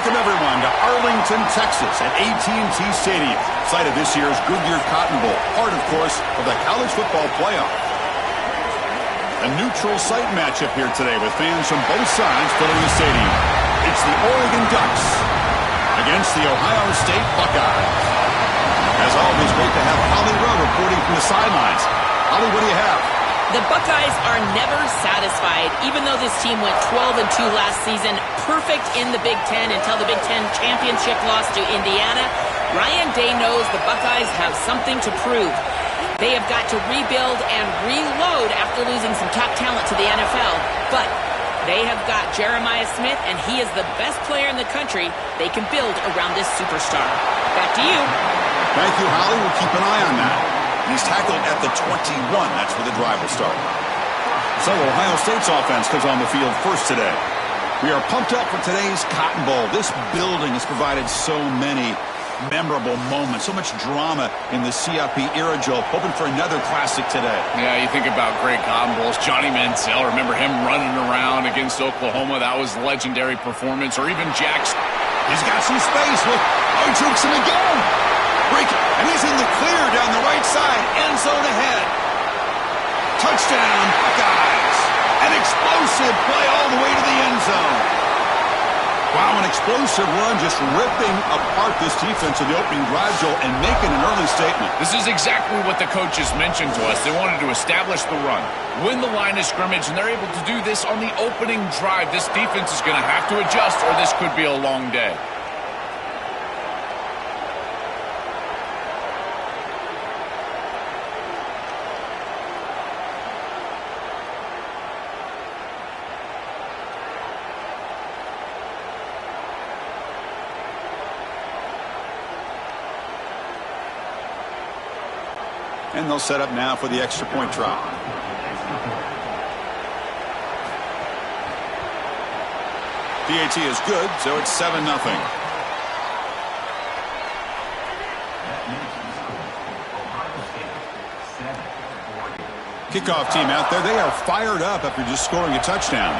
Welcome, everyone, to Arlington, Texas at AT&T Stadium, site of this year's Goodyear Cotton Bowl, part, of course, of the college football playoff. A neutral site matchup here today with fans from both sides filling the stadium. It's the Oregon Ducks against the Ohio State Buckeyes. As always, great to have Holly Rowe reporting from the sidelines. Holly, what do you have? The Buckeyes are never satisfied, even though this team went 12-2 last season, perfect in the Big Ten until the Big Ten championship loss to Indiana. Ryan Day knows the Buckeyes have something to prove. They have got to rebuild and reload after losing some top talent to the NFL, but they have got Jeremiah Smith, and he is the best player in the country. They can build around this superstar. Back to you. Thank you, Holly. We'll keep an eye on that. He's tackled at the 21. That's where the drive will start. So Ohio State's offense comes on the field first today. We are pumped up for today's Cotton Bowl. This building has provided so many memorable moments, so much drama in the CFP era, Joe. Hoping for another classic today. Yeah, you think about great Cotton Bowls. Johnny Manziel, remember him running around against Oklahoma? That was a legendary performance. Or even Jackson. He's got some space. Look, he jukes him again. Breaking, and he's in the clear down the right side. End zone ahead. Touchdown, Buckeyes. An explosive play all the way to the end zone. Wow, an explosive run, just ripping apart this defense in the opening drive, Joel, and making an early statement. This is exactly what the coaches mentioned to us. They wanted to establish the run, win the line of scrimmage, and they're able to do this on the opening drive. This defense is going to have to adjust, or this could be a long day. And they'll set up now for the extra point drop. PAT is good, so it's 7-0. Kickoff team out there. They are fired up after just scoring a touchdown.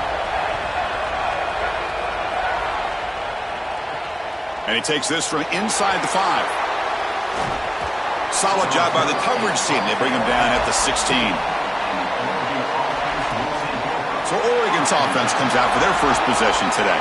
And he takes this from inside the 5. Solid job by the coverage team. They bring him down at the 16. So Oregon's offense comes out for their first possession today.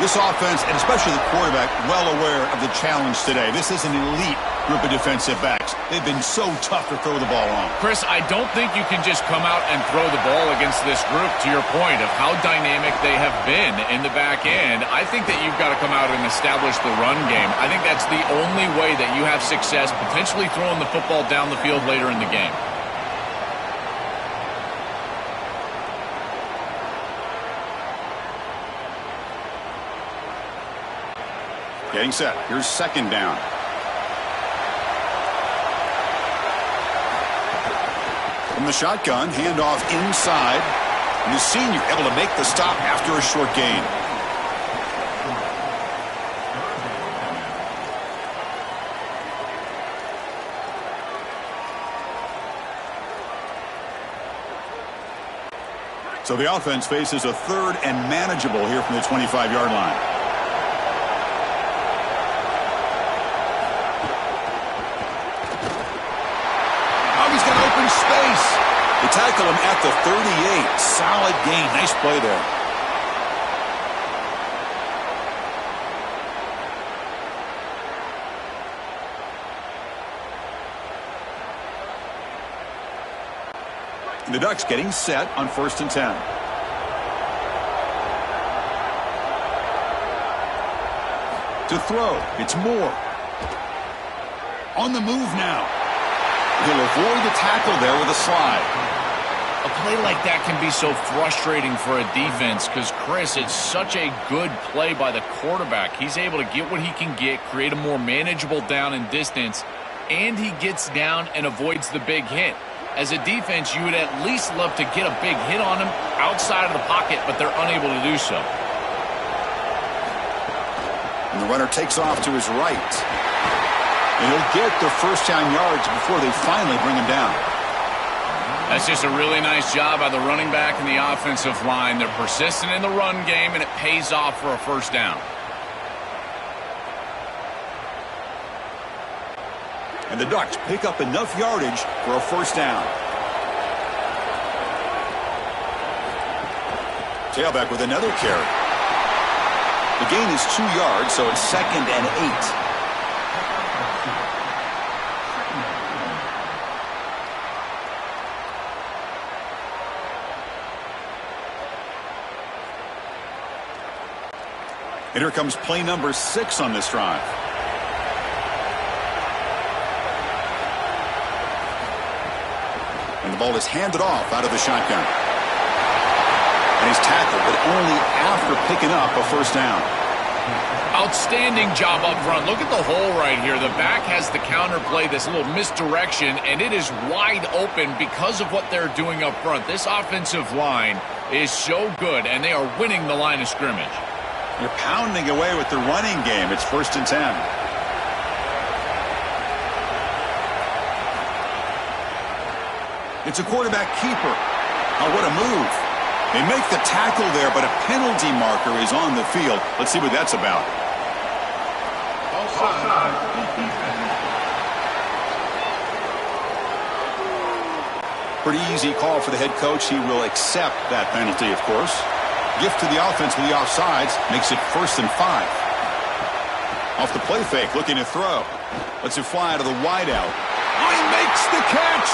This offense, and especially the quarterback, well aware of the challenge today. This is an elite group of defensive backs. They've been so tough to throw the ball on. Chris, I don't think you can just come out and throw the ball against this group, to your point of how dynamic they have been in the back end. I think that you've got to come out and establish the run game. I think that's the only way that you have success, potentially throwing the football down the field later in the game. Getting set. Here's second down. From the shotgun, handoff inside. And the senior able to make the stop after a short gain. So the offense faces a third and manageable here from the 25-yard line. Space. They tackle him at the 38. Solid gain. Nice play there. The Ducks getting set on 1st and 10. To throw. It's Moore. On the move now. He'll avoid the tackle there with a slide. A play like that can be so frustrating for a defense because, Chris, it's such a good play by the quarterback. He's able to get what he can get, create a more manageable down and distance, and he gets down and avoids the big hit. As a defense, you would at least love to get a big hit on him outside of the pocket, but they're unable to do so. And the runner takes off to his right. And he'll get the first down yards before they finally bring him down. That's just a really nice job by the running back and the offensive line. They're persistent in the run game, and it pays off for a first down. And the Ducks pick up enough yardage for a first down. Tailback with another carry. The gain is 2 yards, so it's 2nd and 8. And here comes play number 6 on this drive. And the ball is handed off out of the shotgun. And he's tackled, but only after picking up a first down. Outstanding job up front. Look at the hole right here. The back has the counter play, this little misdirection, and it is wide open because of what they're doing up front. This offensive line is so good, and they are winning the line of scrimmage. You're pounding away with the running game. It's 1st and 10. It's a quarterback keeper. Oh, what a move. They make the tackle there, but a penalty marker is on the field. Let's see what that's about. Pretty easy call for the head coach. He will accept that penalty, of course. Gift to the offense with the offsides makes it 1st and 5. Off the play fake, looking to throw. Lets it fly out of the wideout. Oh, he makes the catch!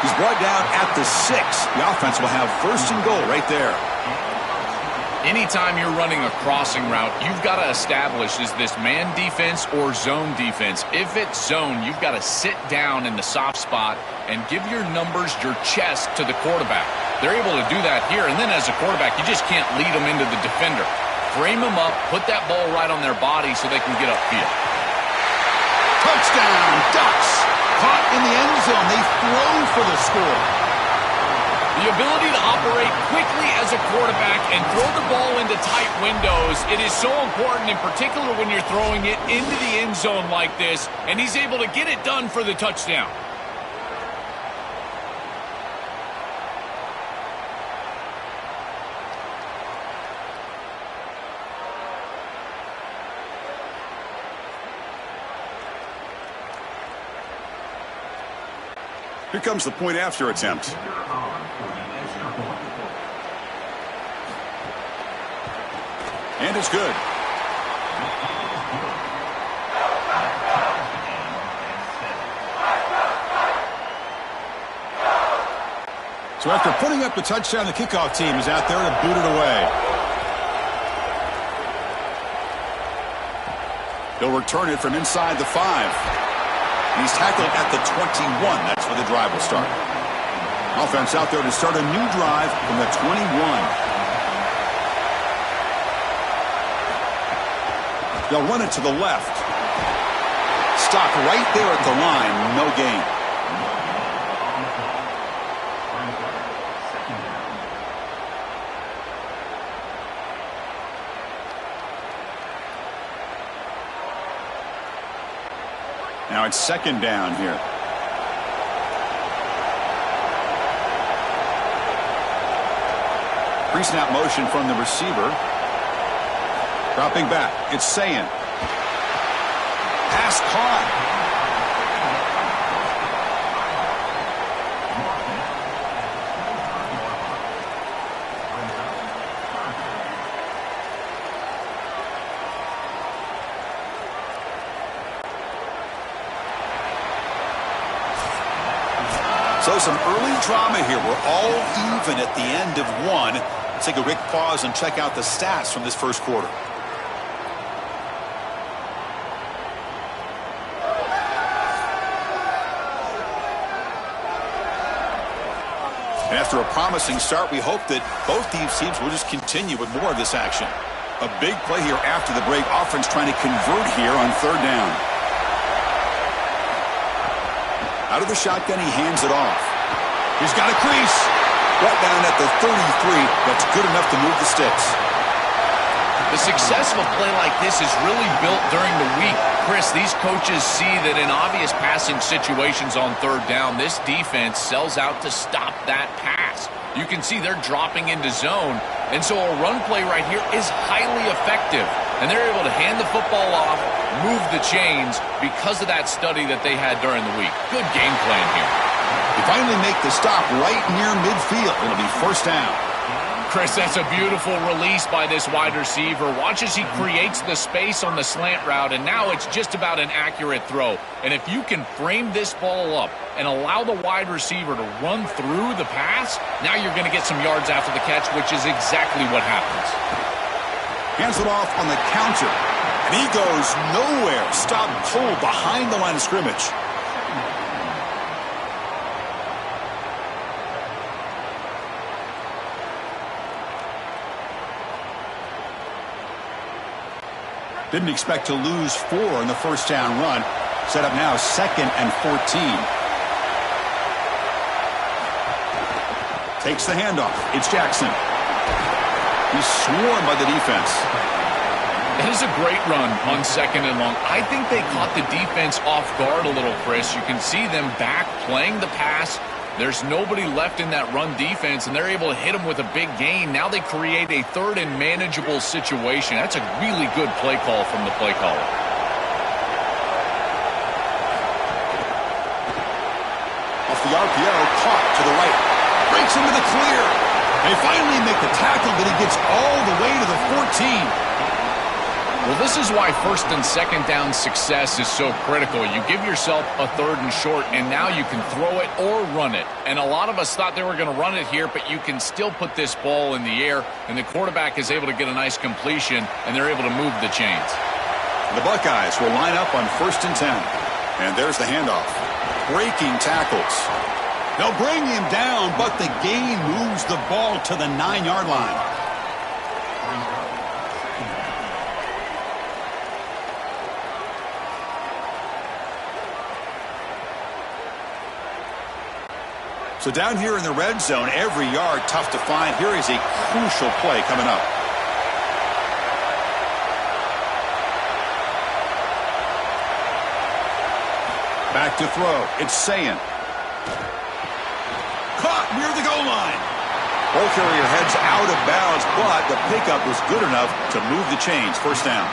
He's brought down at the 6. The offense will have 1st and goal right there. Anytime you're running a crossing route, you've got to establish, is this man defense or zone defense? If it's zone, you've got to sit down in the soft spot and give your numbers, your chest to the quarterback. They're able to do that here, and then as a quarterback, you just can't lead them into the defender. Frame them up, put that ball right on their body so they can get upfield. Touchdown, Ducks! Caught in the end zone. They throw for the score. The ability to operate quickly as a quarterback and throw the ball into tight windows, it is so important, in particular when you're throwing it into the end zone like this, and he's able to get it done for the touchdown. Here comes the point after attempt. And it's good. So after putting up the touchdown, the kickoff team is out there to boot it away. They'll return it from inside the 5. He's tackled at the 21. That's where the drive will start. Offense out there to start a new drive from the 21. They'll run it to the left. Stop right there at the line. No gain. Now it's 2nd down here. Pre-snap motion from the receiver. Dropping back. It's Sayan. Pass caught. So some early drama here. We're all even at the end of 1. Let's take a quick pause and check out the stats from this first quarter. And after a promising start, we hope that both these teams will just continue with more of this action. A big play here after the break. Offense trying to convert here on 3rd down. Out of the shotgun, he hands it off. He's got a crease. Brought down at the 33. That's good enough to move the sticks. The success of a play like this is really built during the week. Chris, these coaches see that in obvious passing situations on 3rd down, this defense sells out to stop that pass. You can see they're dropping into zone, and so a run play right here is highly effective. and they're able to hand the football off, move the chains because of that study that they had during the week. Good game plan here. They finally make the stop right near midfield. It'll be first down. Chris, that's a beautiful release by this wide receiver. Watch as he creates the space on the slant route, and now it's just about an accurate throw. And if you can frame this ball up and allow the wide receiver to run through the pass, now you're going to get some yards after the catch, which is exactly what happens. Hands it off on the counter, and he goes nowhere. Stopped cold behind the line of scrimmage. Didn't expect to lose 4 in the first down run. Set up now 2nd and 14. Takes the handoff. It's Jackson. He's swarmed by the defense. That is a great run on 2nd and long. I think they caught the defense off guard a little, Chris. You can see them back playing the pass. There's nobody left in that run defense, and they're able to hit them with a big gain. Now they create a 3rd and manageable situation. That's a really good play call from the play caller. Off the RPO, caught to the right. Breaks into the clear. They finally make the tackle, but he gets all the way to the 14. Well, this is why 1st and 2nd down success is so critical. You give yourself a 3rd and short, and now you can throw it or run it. And a lot of us thought they were going to run it here, but you can still put this ball in the air, and the quarterback is able to get a nice completion, and they're able to move the chains. The Buckeyes will line up on 1st and 10. And there's the handoff. Breaking tackles. They'll bring him down, but the gain moves the ball to the 9-yard line. So down here in the red zone, every yard tough to find. Here is a crucial play coming up. Back to throw. It's Sayin. Caught near the goal line. Ball carrier heads out of bounds, but the pickup was good enough to move the chains. First down.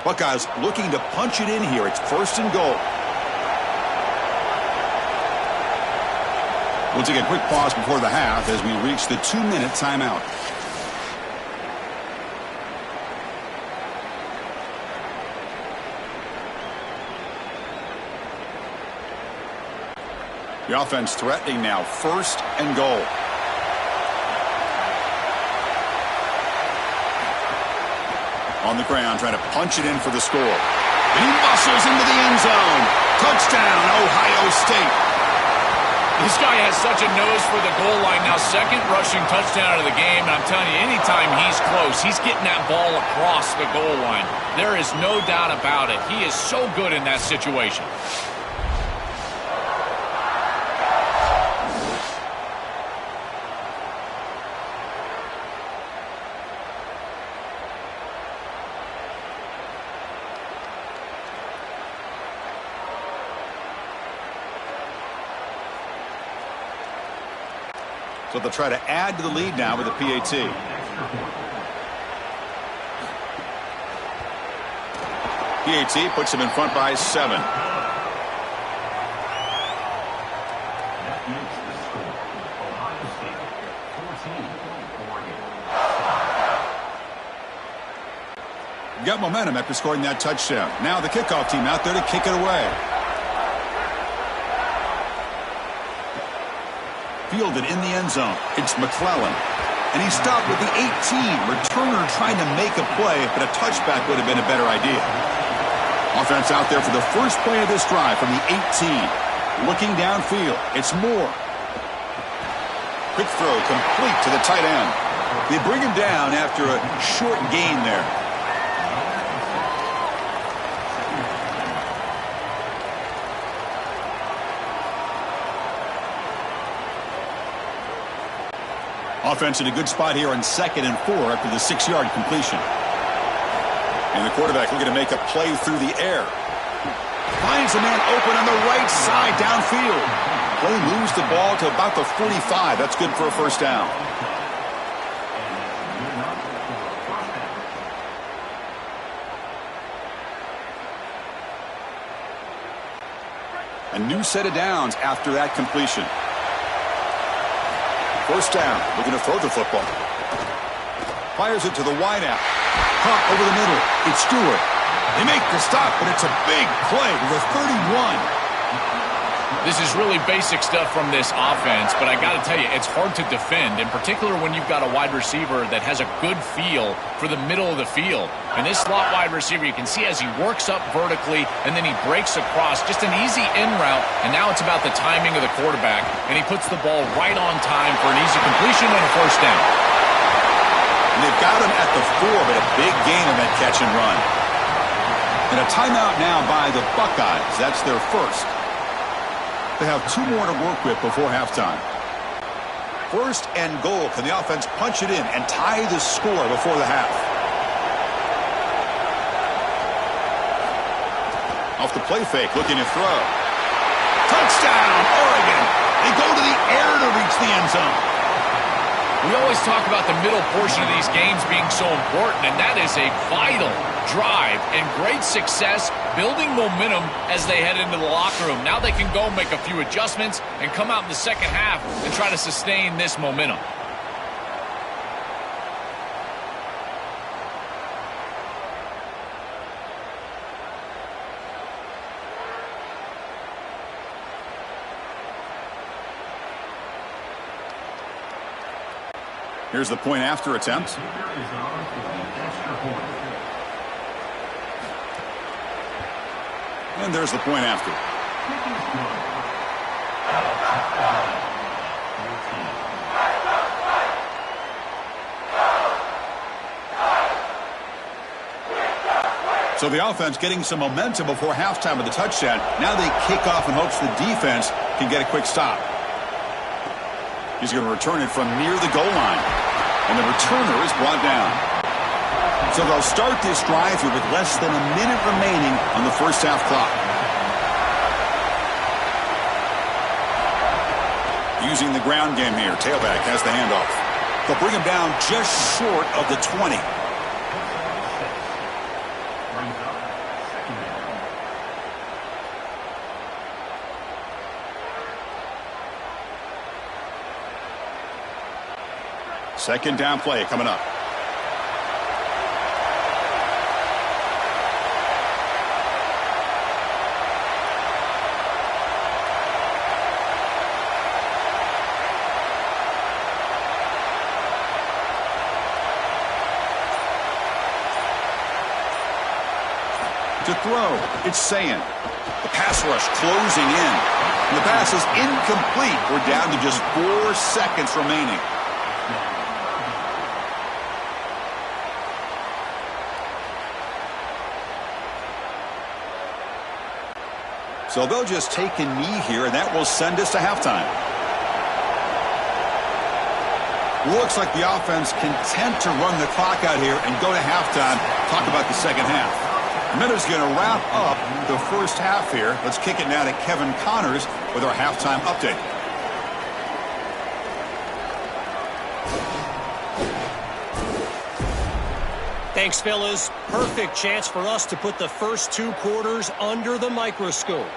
Buckeyes looking to punch it in here. It's 1st and goal. We'll take a quick pause before the half as we reach the 2-minute timeout. The offense threatening now. 1st and goal. On the ground, trying to punch it in for the score. And he muscles into the end zone. Touchdown, Ohio State. This guy has such a nose for the goal line. Now, 2nd rushing touchdown of the game. And I'm telling you, anytime he's close, he's getting that ball across the goal line. There is no doubt about it. He is so good in that situation. So they'll try to add to the lead now with a PAT. PAT puts him in front by 7. Got momentum after scoring that touchdown. Now the kickoff team out there to kick it away. Fielded in the end zone. It's McClellan. And he stopped with the 18. Returner trying to make a play, but a touchback would have been a better idea. Offense out there for the first play of this drive from the 18. Looking downfield. It's Moore. Quick throw complete to the tight end. They bring him down after a short gain there. Offense in a good spot here on 2nd and 4 after the 6-yard completion. And the quarterback looking to make a play through the air. Finds a man open on the right side downfield. Play moves the ball to about the 45. That's good for a first down. A new set of downs after that completion. First down, looking to throw the football. Fires it to the wideout. Caught over the middle. It's Stewart. They make the stop, but it's a big play to the 31. This is really basic stuff from this offense, but I got to tell you, it's hard to defend, in particular when you've got a wide receiver that has a good feel for the middle of the field. And this slot wide receiver, you can see as he works up vertically, and then he breaks across, just an easy in route, and now it's about the timing of the quarterback, and he puts the ball right on time for an easy completion and a first down. And they've got him at the 4, but a big gain on that catch and run. And a timeout now by the Buckeyes. That's their first. They have 2 more to work with before halftime. First and goal. Can the offense punch it in and tie the score before the half? Off the play fake, looking to throw. Touchdown, Oregon. They go to the air to reach the end zone. We always talk about the middle portion of these games being so important, and that is a vital drive and great success building momentum as they head into the locker room. Now they can go make a few adjustments and come out in the second half and try to sustain this momentum. Here's the point after attempt. And there's the point after. So the offense getting some momentum before halftime with the touchdown. Now they kick off in hopes the defense can get a quick stop. He's going to return it from near the goal line. And the returner is brought down. So they'll start this drive here with less than a minute remaining on the first half clock. Using the ground game here. Tailback has the handoff. They'll bring him down just short of the 20. Second down play coming up. To throw, it's Sayin. The pass rush closing in. And the pass is incomplete. We're down to just 4 seconds remaining. So they'll just take a knee here, and that will send us to halftime. Looks like the offense content to run the clock out here and go to halftime. Talk about the second half. Miller's going to wrap up the first half here. Let's kick it now to Kevin Connors with our halftime update. Thanks, fellas. Perfect chance for us to put the first 2 quarters under the microscope.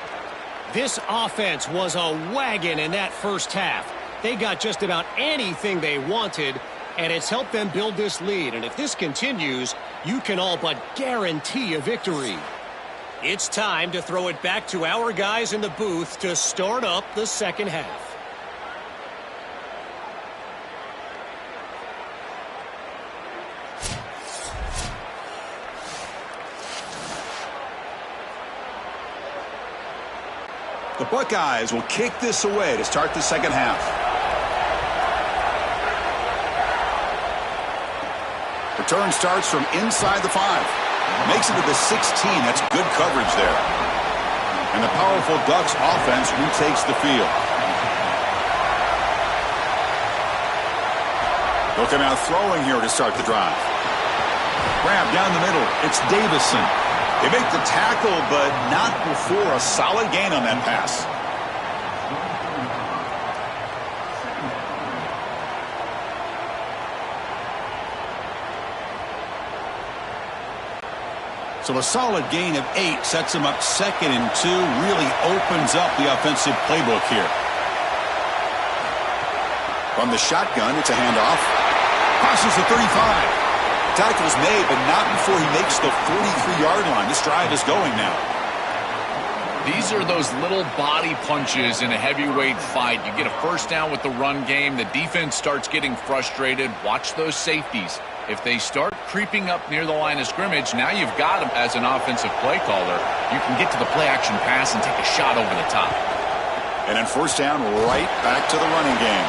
This offense was a wagon in that first half. They got just about anything they wanted, and it's helped them build this lead. And if this continues, you can all but guarantee a victory. It's time to throw it back to our guys in the booth to start up the second half. The Buckeyes will kick this away to start the second half. Return starts from inside the 5. Makes it to the 16. That's good coverage there. And the powerful Ducks offense retakes the field. Looking out throwing here to start the drive. Grab down the middle. It's Davison. They make the tackle, but not before a solid gain on that pass. So a solid gain of 8 sets him up 2nd and 2, really opens up the offensive playbook here. From the shotgun, it's a handoff. Crosses the 35. Tackle's made, but not before he makes the 43-yard line. This drive is going now. These are those little body punches in a heavyweight fight. You get a first down with the run game. The defense starts getting frustrated. Watch those safeties. If they start creeping up near the line of scrimmage, now you've got them as an offensive play caller. You can get to the play-action pass and take a shot over the top. And then first down, right back to the running game.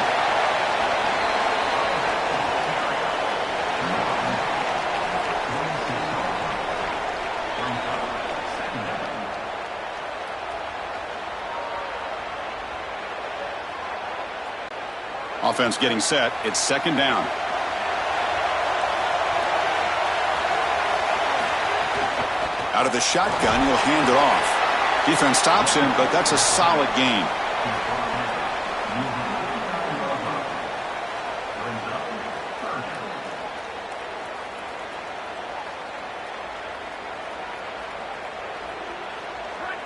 Offense getting set. It's 2nd down. Out of the shotgun, he'll hand it off. Defense stops him, but that's a solid gain.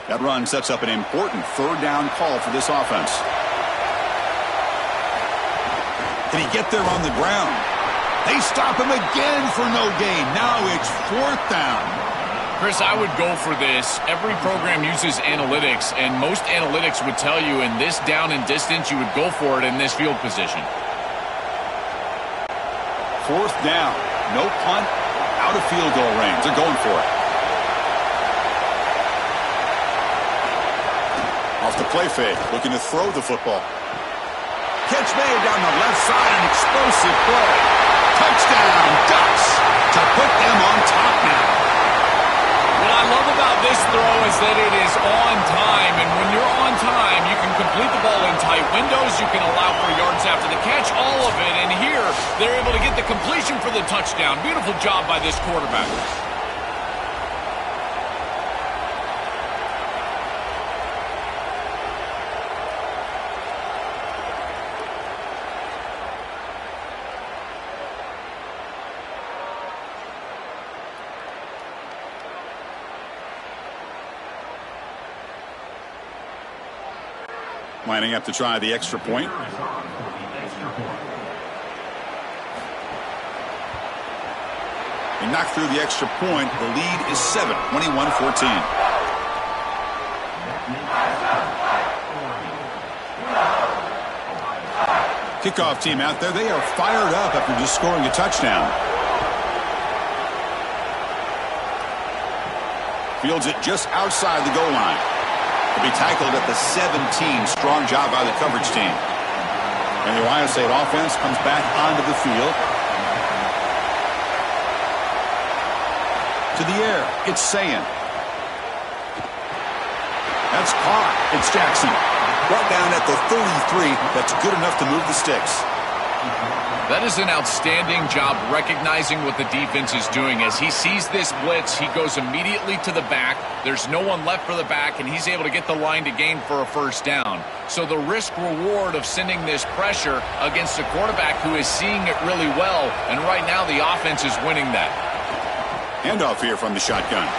That run sets up an important 3rd down call for this offense. Did he get there on the ground? They stop him again for no gain. Now it's 4th down. Chris, I would go for this. Every program uses analytics, and most analytics would tell you in this down and distance, you would go for it in this field position. 4th down. No punt. Out of field goal range. They're going for it. Off the play fake. Looking to throw the football. Catch made down the left side, an explosive play. Touchdown, Ducks, to put them on top now. What I love about this throw is that it is on time, and when you're on time, you can complete the ball in tight windows, you can allow for yards after the catch, all of it, and here, they're able to get the completion for the touchdown. Beautiful job by this quarterback. Lining up to try the extra point. They knock through the extra point. The lead is 7, 21-14. Kickoff team out there. They are fired up after just scoring a touchdown. Fields it just outside the goal line. He'll be tackled at the 17. Strong job by the coverage team. And the Ohio State offense comes back onto the field. To the air, it's Sayin. That's caught. It's Jackson. Brought down at the 33. That's good enough to move the sticks. That is an outstanding job recognizing what the defense is doing. As he sees this blitz, he goes immediately to the back. There's no one left for the back, and he's able to get the line to gain for a first down. So the risk-reward of sending this pressure against a quarterback who is seeing it really well, and right now the offense is winning that. Handoff here from the shotgun.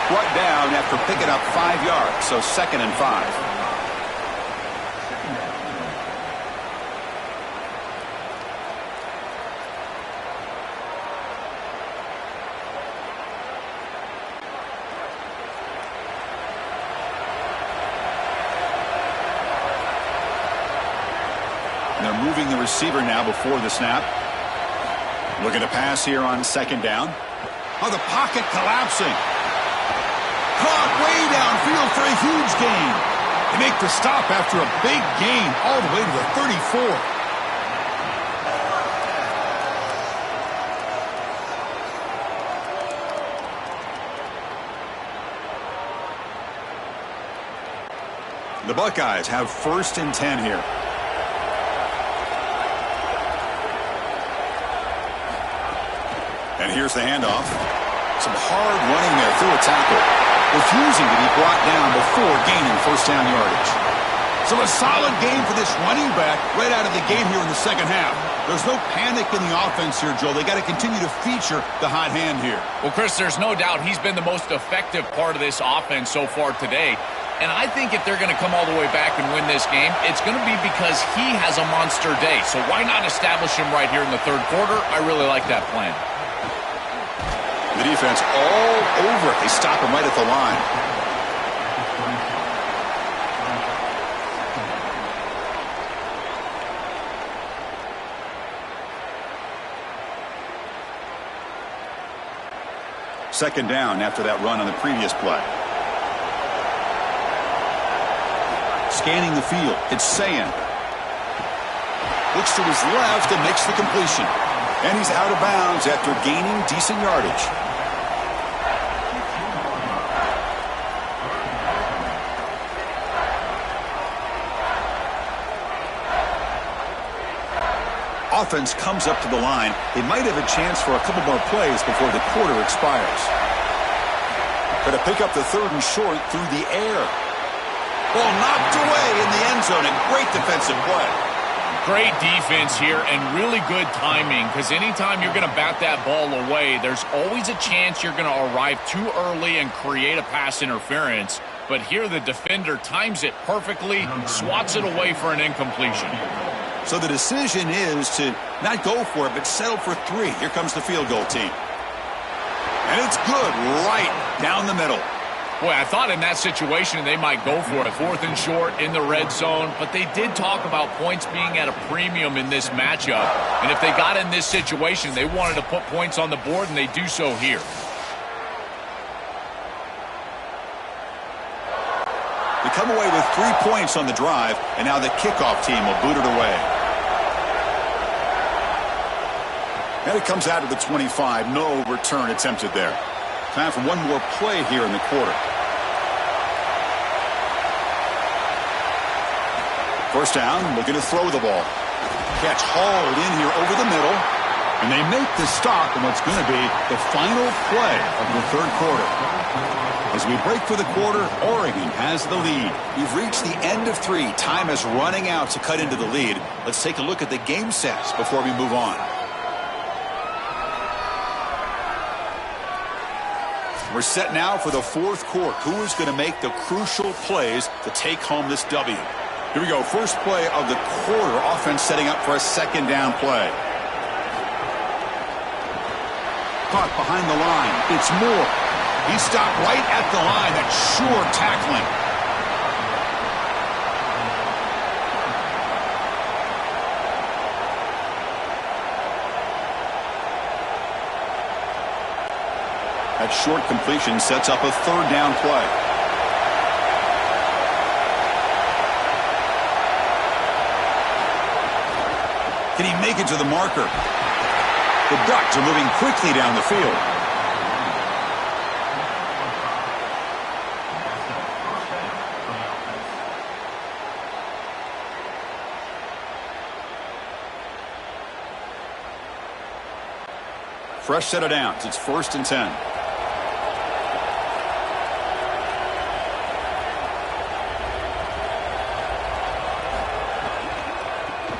Brought down after picking up 5 yards, so 2nd and 5. They're moving the receiver now before the snap. Looking to pass here on 2nd down. Oh, the pocket collapsing. Caught way downfield for a huge gain. They make the stop after a big gain all the way to the 34. The Buckeyes have 1st and 10 here. And here's the handoff. Some hard running there through a tackle. Refusing to be brought down before gaining first down yardage. So a solid game for this running back right out of the game here in the second half. There's no panic in the offense here, Joe. They got to continue to feature the hot hand here. Well, Chris, there's no doubt he's been the most effective part of this offense so far today. And I think if they're going to come all the way back and win this game, it's going to be because he has a monster day. So why not establish him right here in the third quarter? I really like that plan. The defense all over it. They stop him right at the line. Second down after that run on the previous play. Scanning the field. It's Sayan. Looks to his left and makes the completion. And he's out of bounds after gaining decent yardage. Offense comes up to the line. They might have a chance for a couple more plays before the quarter expires. Going to pick up the third and short through the air. Ball knocked away in the end zone. A great defensive play. Great defense here and really good timing, because anytime you're going to bat that ball away, there's always a chance you're going to arrive too early and create a pass interference. But here the defender times it perfectly, swats it away for an incompletion. So the decision is to not go for it, but settle for 3. Here comes the field goal team. And it's good right down the middle. Boy, I thought in that situation they might go for it. 4th and short in the red zone. But they did talk about points being at a premium in this matchup. And if they got in this situation, they wanted to put points on the board, and they do so here. They come away with 3 points on the drive, and now the kickoff team will boot it away. And it comes out of the 25. No return attempted there. Time for one more play here in the quarter. First down, looking to throw the ball. Catch hauled in here over the middle. And they make the stop in what's going to be the final play of the third quarter. As we break for the quarter, Oregon has the lead. We've reached the end of 3. Time is running out to cut into the lead. Let's take a look at the game sets before we move on. We're set now for the fourth quarter. Who is going to make the crucial plays to take home this W? Here we go. First play of the quarter. Offense setting up for a second down play. Caught behind the line. It's Moore. He stopped right at the line. That's sure tackling. That short completion sets up a third down play. Can he make it to the marker? The Ducks are moving quickly down the field. Fresh set of downs. It's 1st and 10.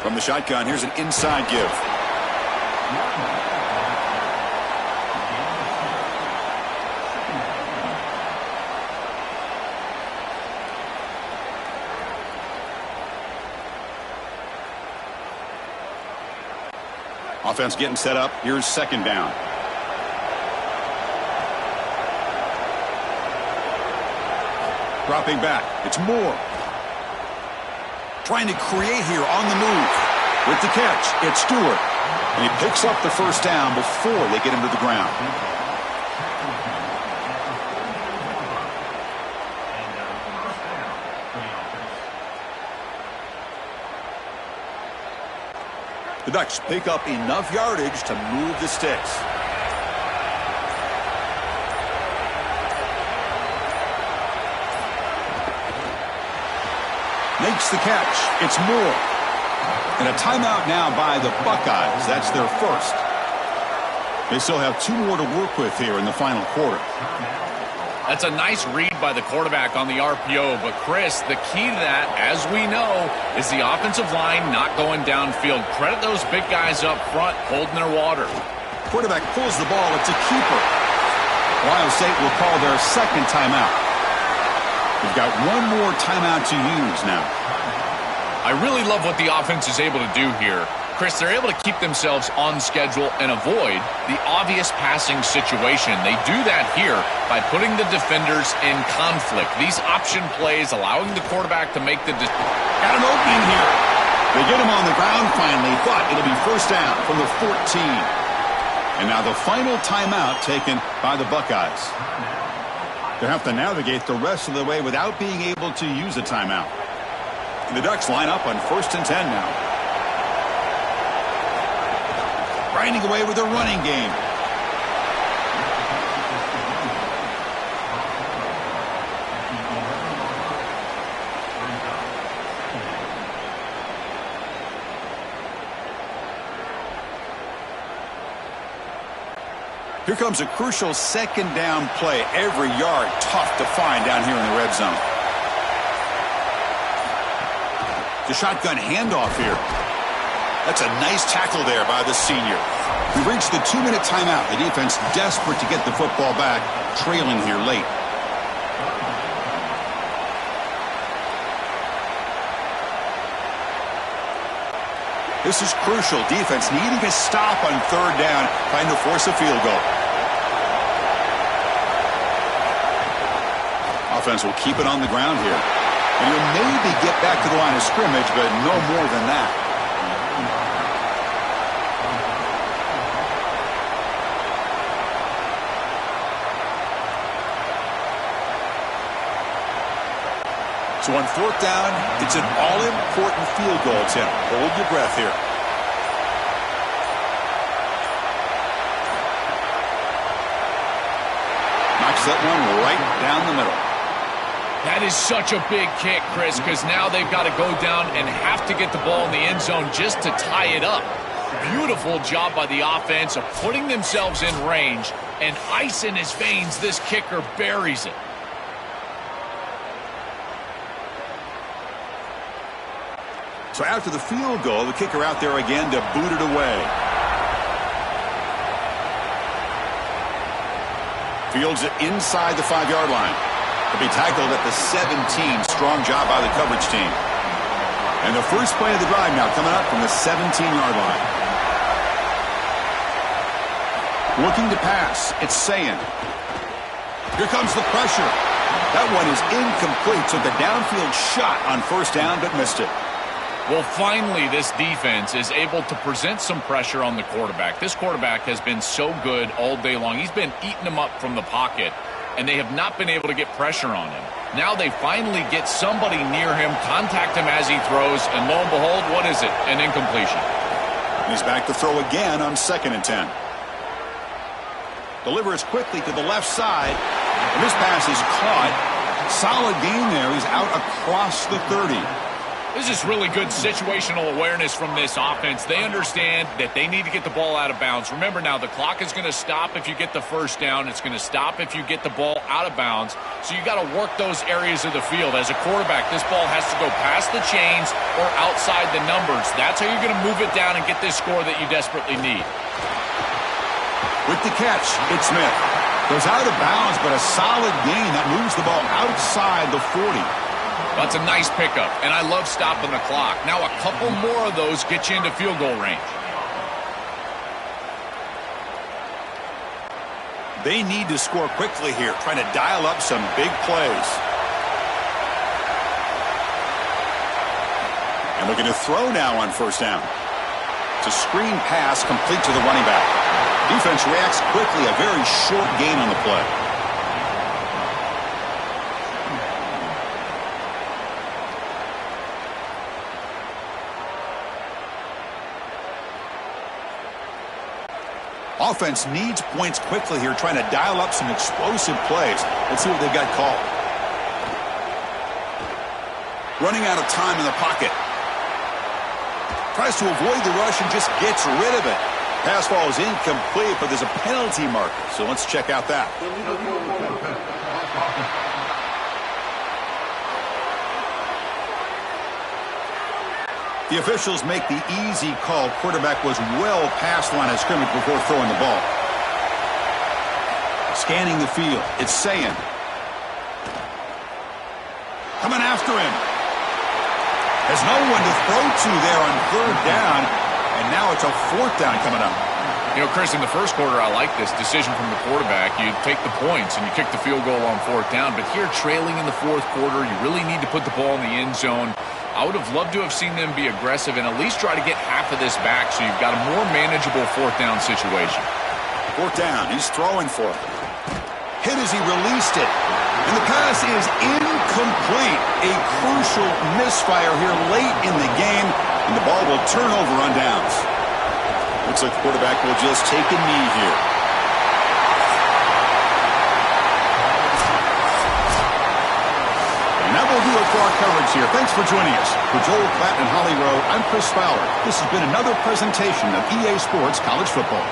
From the shotgun, here's an inside give. Offense getting set up. Here's second down. Dropping back. It's Moore. Trying to create here on the move. With the catch, it's Stewart. And he picks up the first down before they get him to the ground. The Ducks pick up enough yardage to move the sticks. Makes the catch. It's Moore. And a timeout now by the Buckeyes. That's their first. They still have 2 more to work with here in the final quarter. That's a nice read by the quarterback on the RPO, but Chris, the key to that, as we know, is the offensive line not going downfield. Credit those big guys up front holding their water. Quarterback pulls the ball. It's a keeper. Ohio State will call their second timeout. We've got 1 more timeout to use now. I really love what the offense is able to do here. Chris, they're able to keep themselves on schedule and avoid the obvious passing situation. They do that here by putting the defenders in conflict. These option plays allowing the quarterback to make the got an opening here. They get him on the ground finally, but it'll be first down from the 14. And now the final timeout taken by the Buckeyes. They'll have to navigate the rest of the way without being able to use a timeout. The Ducks line up on 1st and 10 now. Grinding away with a running game. Here comes a crucial second down play. Every yard tough to find down here in the red zone. The shotgun handoff here. That's a nice tackle there by the senior. We've reached the 2-minute timeout. The defense desperate to get the football back, trailing here late. This is crucial. Defense needing a stop on 3rd down, trying to force a field goal. Offense will keep it on the ground here. And he'll maybe get back to the line of scrimmage, but no more than that. So on 4th down, it's an all-important field goal attempt. Hold your breath here. Knocks that one right down the middle. That is such a big kick, Chris, because now they've got to go down and have to get the ball in the end zone just to tie it up. Beautiful job by the offense of putting themselves in range, and ice in his veins, this kicker buries it. So after the field goal, the kicker out there again to boot it away. Fields it inside the 5-yard line. He'll be tackled at the 17. Strong job by the coverage team. And the first play of the drive now coming up from the 17-yard line. Looking to pass. It's Sayin. Here comes the pressure. That one is incomplete. Took a downfield shot on 1st down, but missed it. Well, finally, this defense is able to present some pressure on the quarterback. This quarterback has been so good all day long. He's been eating them up from the pocket, and they have not been able to get pressure on him. Now they finally get somebody near him, contact him as he throws, and lo and behold, what is it? An incompletion. He's back to throw again on 2nd and 10. Delivers quickly to the left side, and this pass is caught. Solid gain there. He's out across the 30. This is really good situational awareness from this offense. They understand that they need to get the ball out of bounds. Remember now, the clock is going to stop if you get the first down. It's going to stop if you get the ball out of bounds. So you got to work those areas of the field. As a quarterback, this ball has to go past the chains or outside the numbers. That's how you're going to move it down and get this score that you desperately need. With the catch, it's Smith. Goes out of bounds, but a solid gain that moves the ball outside the 40. That's a nice pickup, and I love stopping the clock. Now a couple more of those get you into field goal range. They need to score quickly here, trying to dial up some big plays. And looking to throw now on 1st down. It's a screen pass complete to the running back. Defense reacts quickly, a very short gain on the play. Offense needs points quickly here, trying to dial up some explosive plays. Let's see what they've got called. Running out of time in the pocket. Tries to avoid the rush and just gets rid of it. Pass ball is incomplete, but there's a penalty marker, so let's check out that. The officials make the easy call. Quarterback was well past the line of scrimmage before throwing the ball. Scanning the field, it's Sayin. Coming after him. There's no one to throw to there on third down, and now it's a fourth down coming up. You know, Chris, in the first quarter, I like this decision from the quarterback. You take the points and you kick the field goal on fourth down, but here, trailing in the fourth quarter, you really need to put the ball in the end zone. I would have loved to have seen them be aggressive and at least try to get half of this back so you've got a more manageable fourth down situation. Fourth down, he's throwing for it. Hit as he released it. And the pass is incomplete. A crucial misfire here late in the game, and the ball will turn over on downs. Looks like the quarterback will just take a knee here. And that will do it for our coverage here. Thanks for joining us. For Joel Klatt and Holly Rowe, I'm Chris Fowler. This has been another presentation of EA Sports College Football.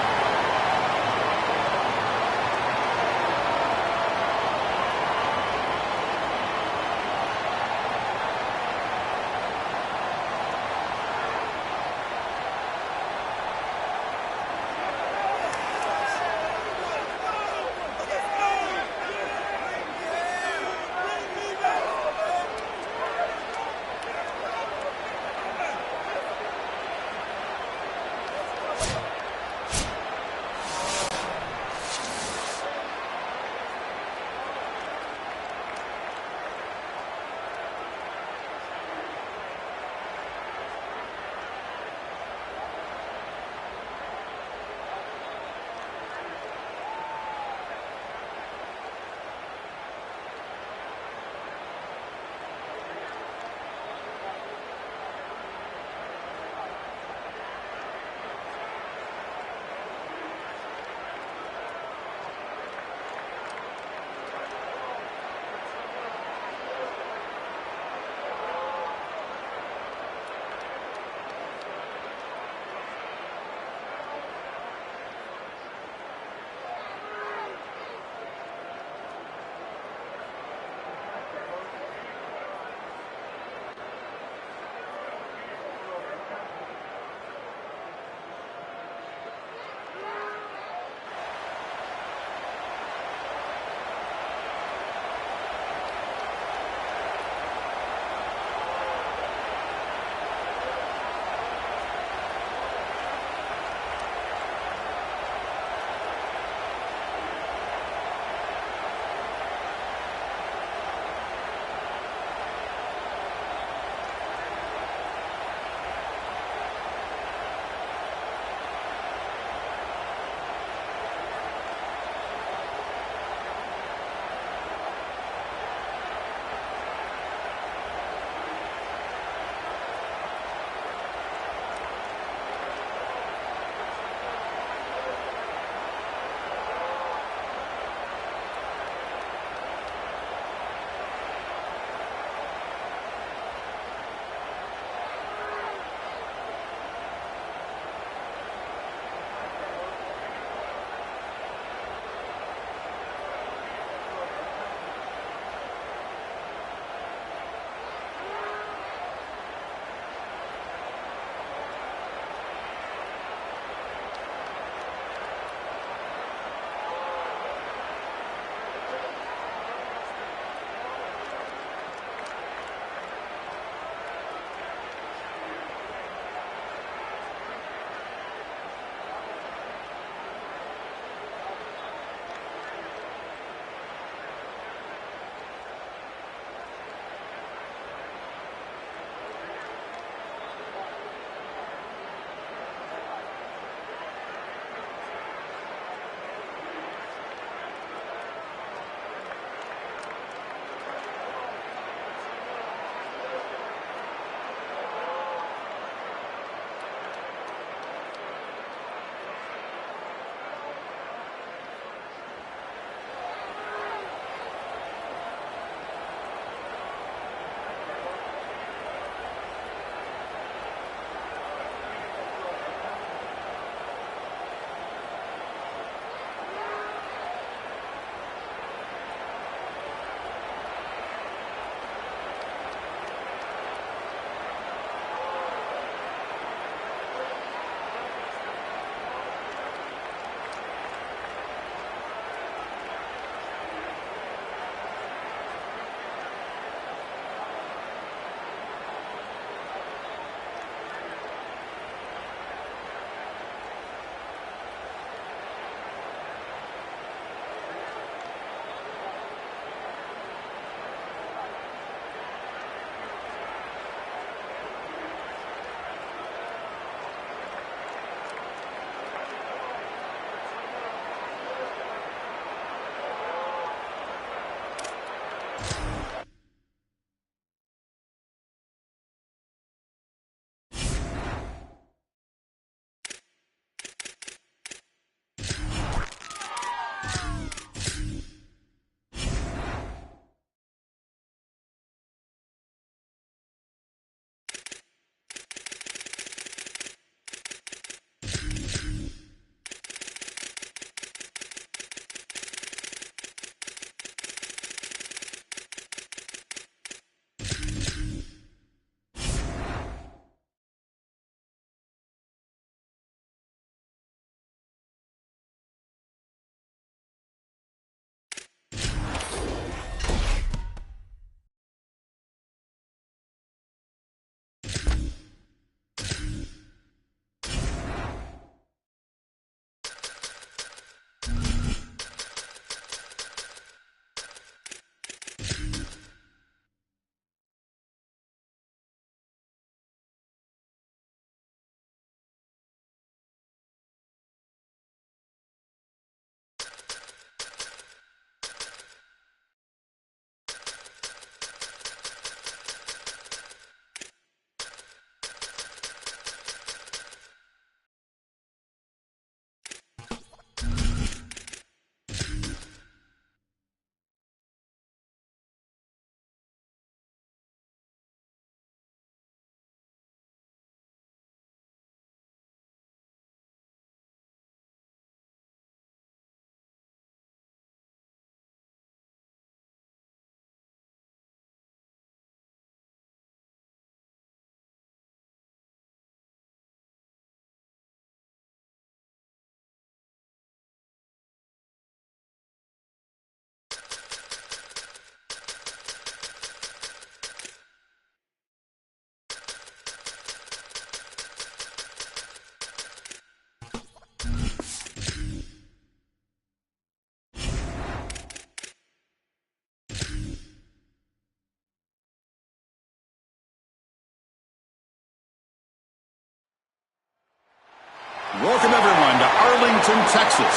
Welcome, everyone, to Arlington, Texas,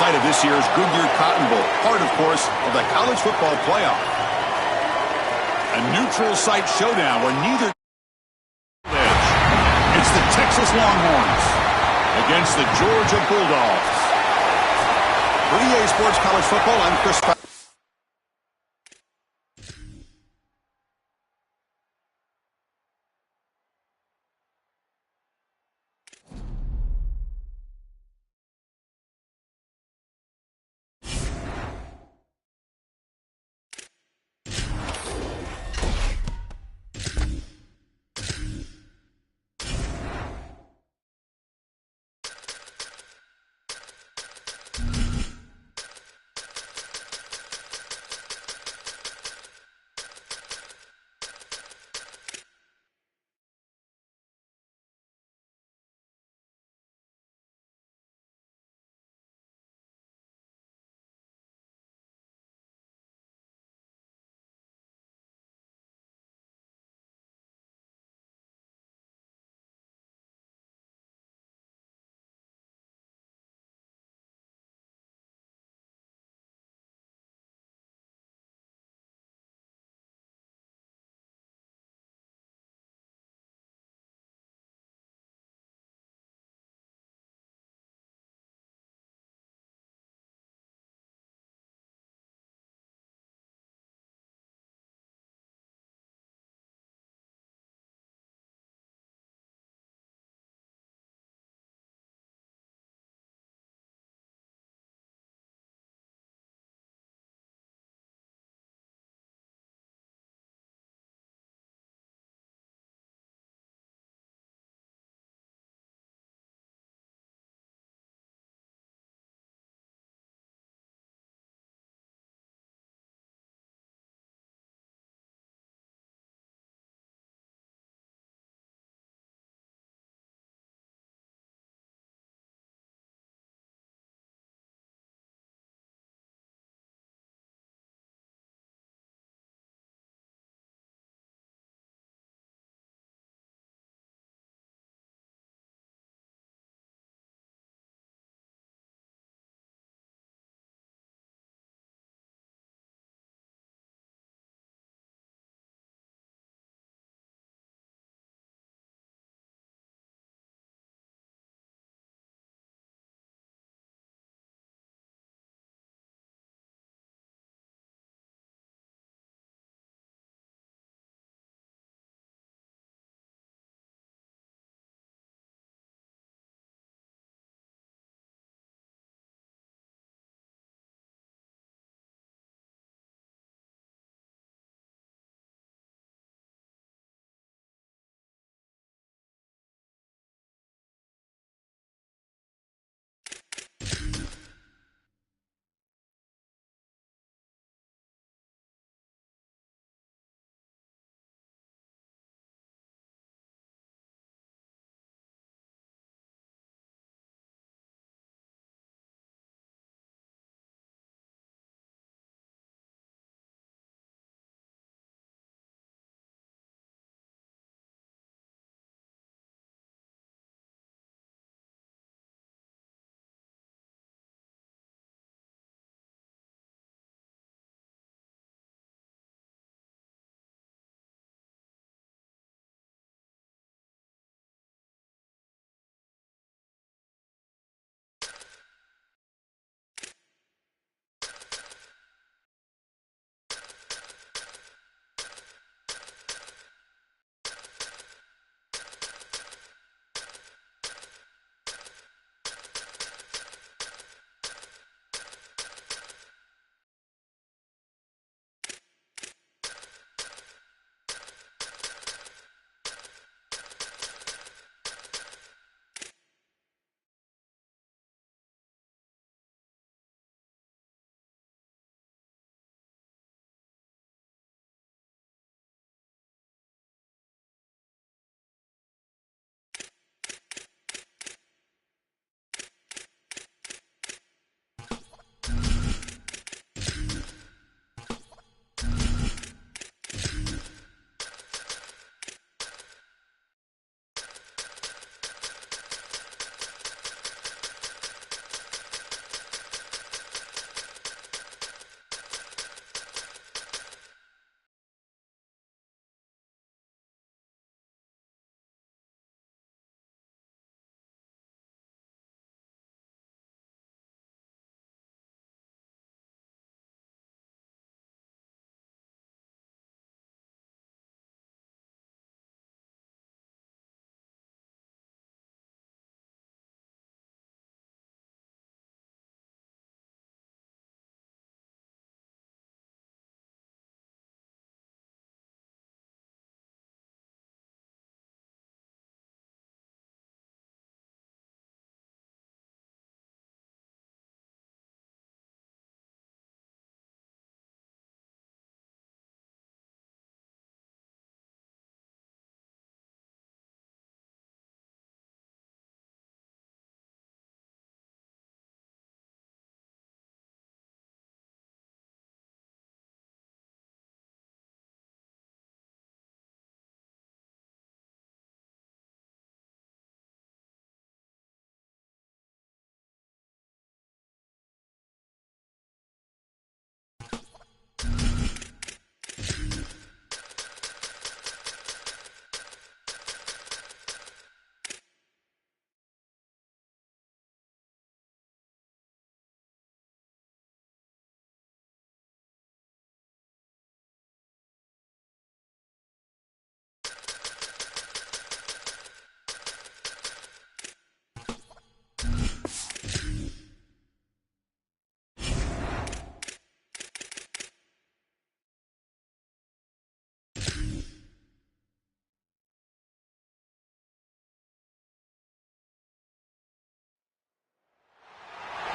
site of this year's Goodyear Cotton Bowl, part, of course, of the college football playoff. A neutral site showdown where neither edge. It's the Texas Longhorns against the Georgia Bulldogs. For EA Sports College Football, I'm Chris.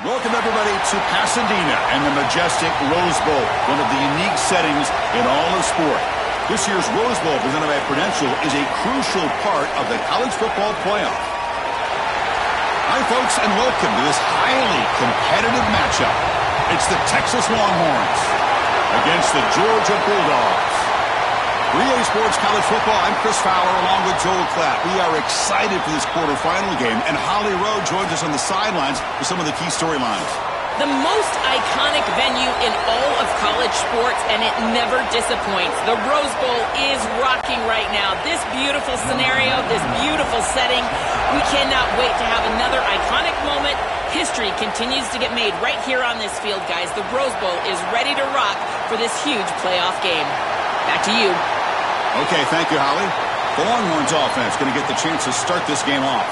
Welcome, everybody, to Pasadena and the majestic Rose Bowl, one of the unique settings in all of sport. This year's Rose Bowl, presented by Prudential, is a crucial part of the college football playoff. Hi, folks, and welcome to this highly competitive matchup. It's the Texas Longhorns against the Georgia Bulldogs. For EA Sports College Football, I'm Chris Fowler along with Joel Klatt. We are excited for this quarterfinal game, and Holly Rowe joins us on the sidelines for some of the key storylines. The most iconic venue in all of college sports, and it never disappoints. The Rose Bowl is rocking right now. This beautiful scenario, this beautiful setting, we cannot wait to have another iconic moment. History continues to get made right here on this field, guys. The Rose Bowl is ready to rock for this huge playoff game. Back to you. Okay, thank you, Holly. The Longhorns offense going to get the chance to start this game off.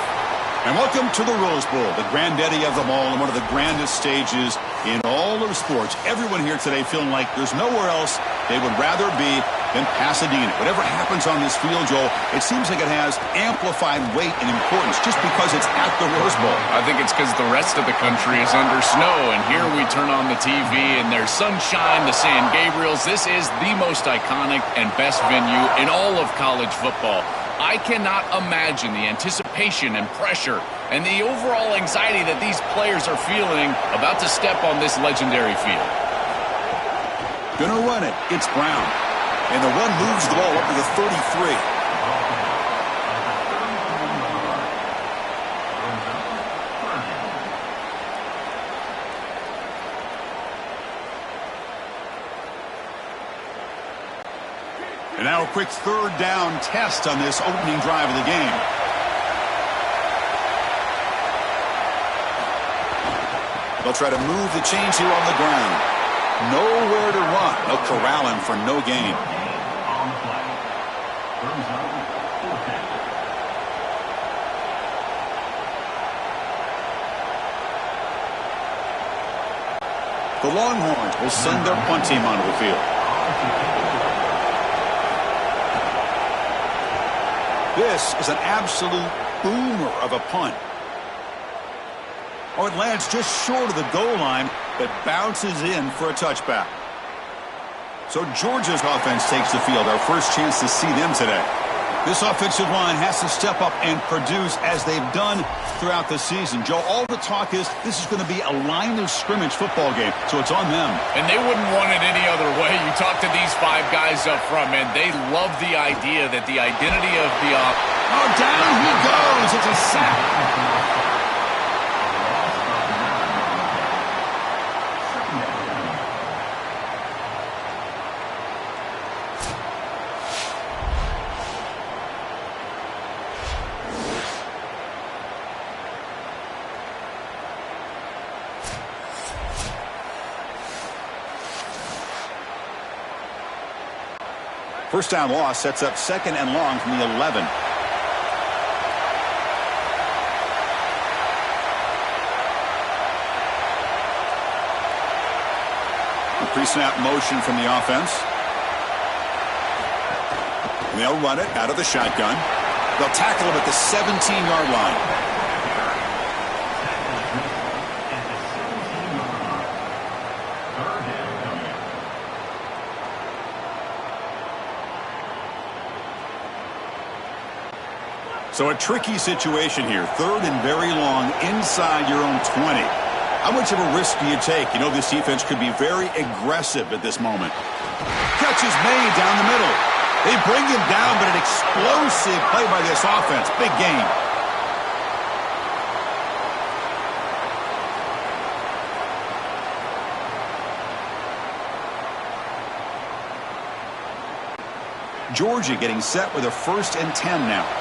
And welcome to the Rose Bowl, the granddaddy of them all and one of the grandest stages in all of sports. Everyone here today feeling like there's nowhere else they would rather be than Pasadena. Whatever happens on this field, Joel, it seems like it has amplified weight and importance just because it's at the Rose Bowl. I think it's because the rest of the country is under snow, and here we turn on the TV and there's sunshine, the San Gabriels. This is the most iconic and best venue in all of college football. I cannot imagine the anticipation and pressure and the overall anxiety that these players are feeling about to step on this legendary field. Gonna run it. It's Brown. And the run moves the ball up to the 33. And now a quick third down test on this opening drive of the game. They'll try to move the chains here on the ground. Nowhere to run. They'll corral him for no gain. The Longhorns will send their punt team onto the field. This is an absolute boomer of a punt. Oh, it lands just short of the goal line, but bounces in for a touchback. So Georgia's offense takes the field, our first chance to see them today. This offensive line has to step up and produce as they've done throughout the season. Joe, all the talk is this is going to be a line of scrimmage football game, so it's on them. And they wouldn't want it any other way. You talk to these five guys up front, man, they love the idea that the identity of the Oh, down he goes. It's a sack. First down loss sets up second and long from the 11. The pre-snap motion from the offense. And they'll run it out of the shotgun. They'll tackle him at the 17-yard line. So a tricky situation here. Third and very long inside your own 20. How much of a risk do you take? You know this defense could be very aggressive at this moment. Catch is made down the middle. They bring him down, but an explosive play by this offense. Big game. Georgia getting set with a 1st and 10 now.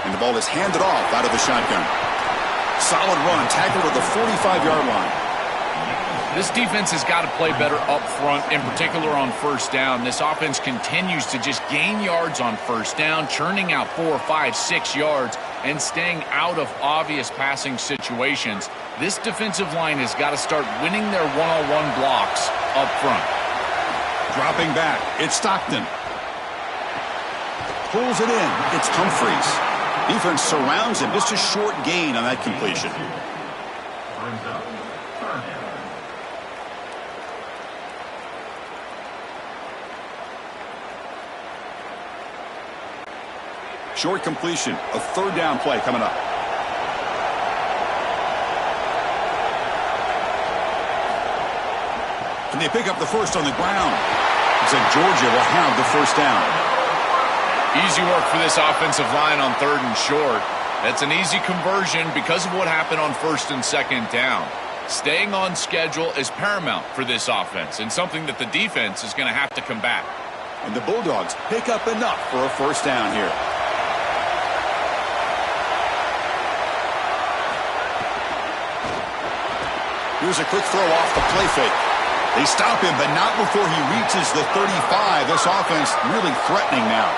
And the ball is handed off out of the shotgun. Solid run, tackled at the 45-yard line. This defense has got to play better up front, in particular on first down. This offense continues to just gain yards on first down, churning out 4, 5, 6 yards, and staying out of obvious passing situations. This defensive line has got to start winning their one-on-one blocks up front. Dropping back, it's Stockton. Pulls it in, it's Humphreys. Defense surrounds him. Just a short gain on that completion. Short completion. A third down play coming up. Can they pick up the first on the ground? Looks like Georgia will have the first down. Easy work for this offensive line on 3rd and short. That's an easy conversion because of what happened on 1st and 2nd down. Staying on schedule is paramount for this offense and something that the defense is going to have to combat. And the Bulldogs pick up enough for a first down here. Here's a quick throw off the play fake. They stop him, but not before he reaches the 35. This offense really threatening now.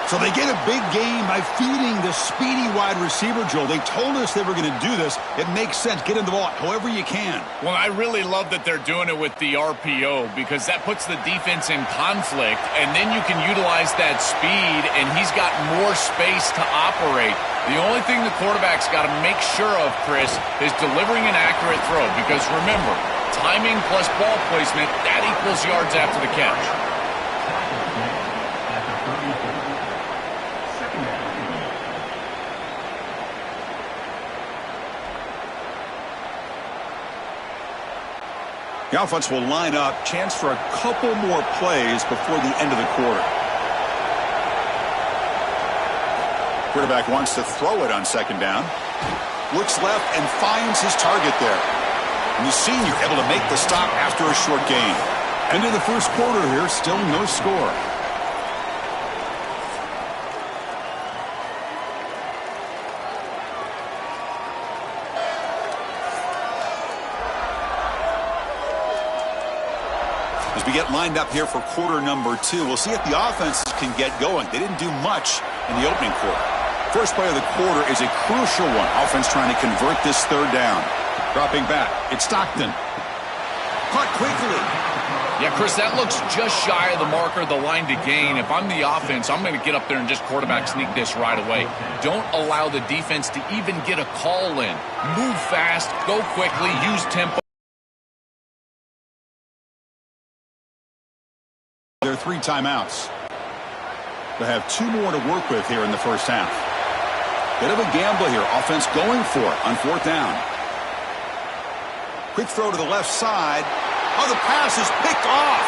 So they get a big gain by feeding the speedy wide receiver, Joel. They told us they were going to do this. It makes sense. Get in the ball however you can. Well, I really love that they're doing it with the RPO because that puts the defense in conflict, and then you can utilize that speed, and he's got more space to operate. The only thing the quarterback's got to make sure of, Chris, is delivering an accurate throw because, remember, timing plus ball placement, that equals yards after the catch. The offense will line up. Chance for a couple more plays before the end of the quarter. Quarterback wants to throw it on 2nd down. Looks left and finds his target there. And the senior able to make the stop after a short gain. End of the first quarter here, still no score. As we get lined up here for quarter number 2, we'll see if the offense can get going. They didn't do much in the opening quarter. First play of the quarter is a crucial one. Offense trying to convert this 3rd down. Dropping back. It's Stockton. Caught quickly. Yeah, Chris, that looks just shy of the marker, the line to gain. If I'm the offense, I'm going to get up there and just quarterback sneak this right away. Don't allow the defense to even get a call in. Move fast, go quickly, use tempo. There are 3 timeouts. They have 2 more to work with here in the first half. Bit of a gamble here. Offense going for it on 4th down. Quick throw to the left side. Oh, the pass is picked off.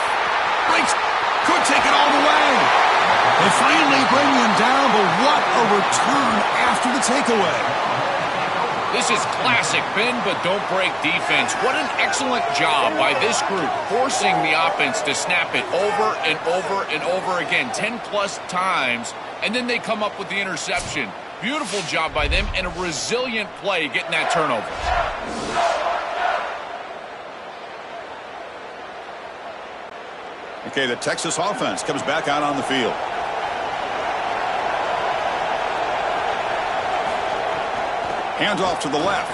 Breaks. Could take it all the way. They finally bring him down, but what a return after the takeaway. This is classic bend but don't break defense. What an excellent job by this group forcing the offense to snap it over and over and over again 10-plus times, and then they come up with the interception. Beautiful job by them and a resilient play getting that turnover. Okay, the Texas offense comes back out on the field. Handoff to the left.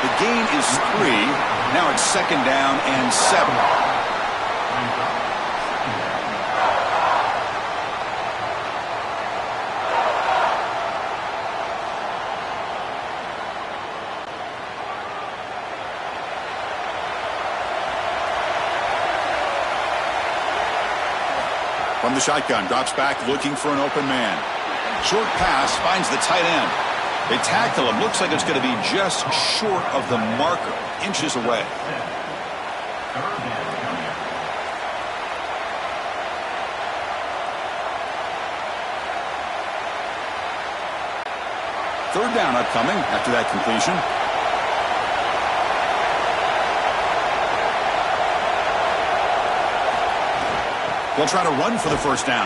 The gain is 3. Now it's 2nd down and 7. From the shotgun, drops back looking for an open man. Short pass finds the tight end. They tackle him. Looks like it's going to be just short of the marker, inches away. Third down upcoming after that completion. They'll try to run for the first down.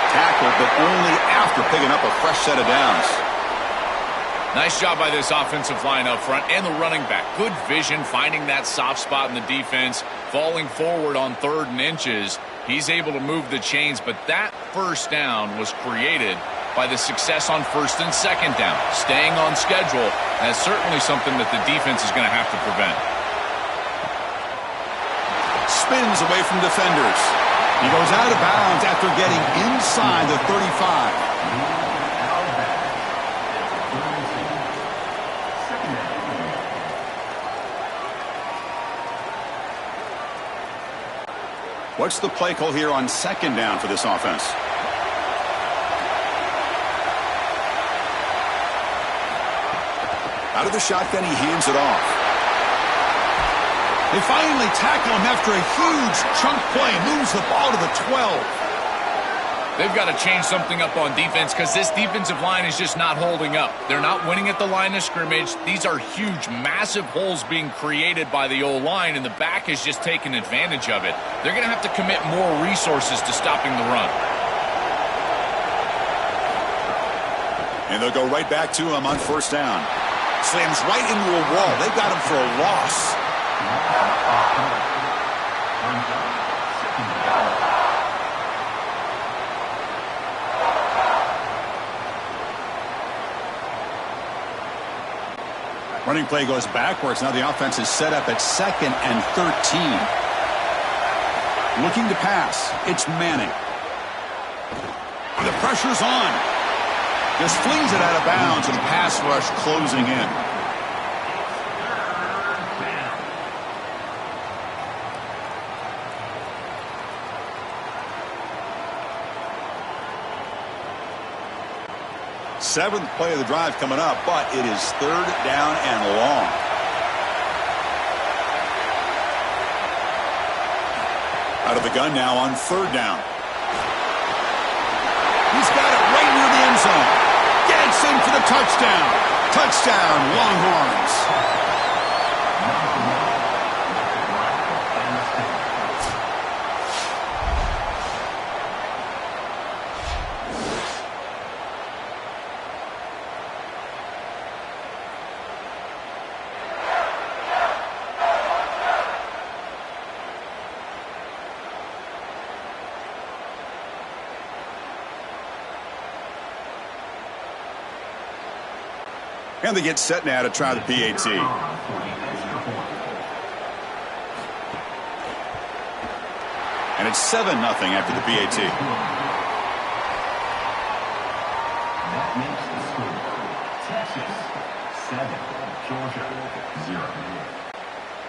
Tackled, but only after picking up a fresh set of downs. Nice job by this offensive line up front and the running back. Good vision, finding that soft spot in the defense, falling forward on 3rd and inches. He's able to move the chains, but that first down was created by the success on 1st and 2nd down. Staying on schedule, that's certainly something that the defense is going to have to prevent. Spins away from defenders. He goes out of bounds after getting inside the 35. What's the play call here on second down for this offense? Out of the shotgun, he hands it off. They finally tackle him after a huge chunk play. Moves the ball to the 12. They've got to change something up on defense because this defensive line is just not holding up. They're not winning at the line of scrimmage. These are huge, massive holes being created by the O-line, and the back is just taking advantage of it. They're going to have to commit more resources to stopping the run. And they'll go right back to him on first down. Slams right into a wall. They got him for a loss. Running play goes backwards. Now the offense is set up at 2nd and 13. Looking to pass. It's Manning. The pressure's on. Just flings it out of bounds, and the pass rush closing in. Seventh play of the drive coming up, but it is 3rd down and long. Out of the gun now on 3rd down. He's got it right near the end zone. Gets in for the touchdown. Touchdown, Longhorns. And they get set now to try the PAT. And it's 7-0 after the PAT. That makes the score Texas 7, Georgia 0.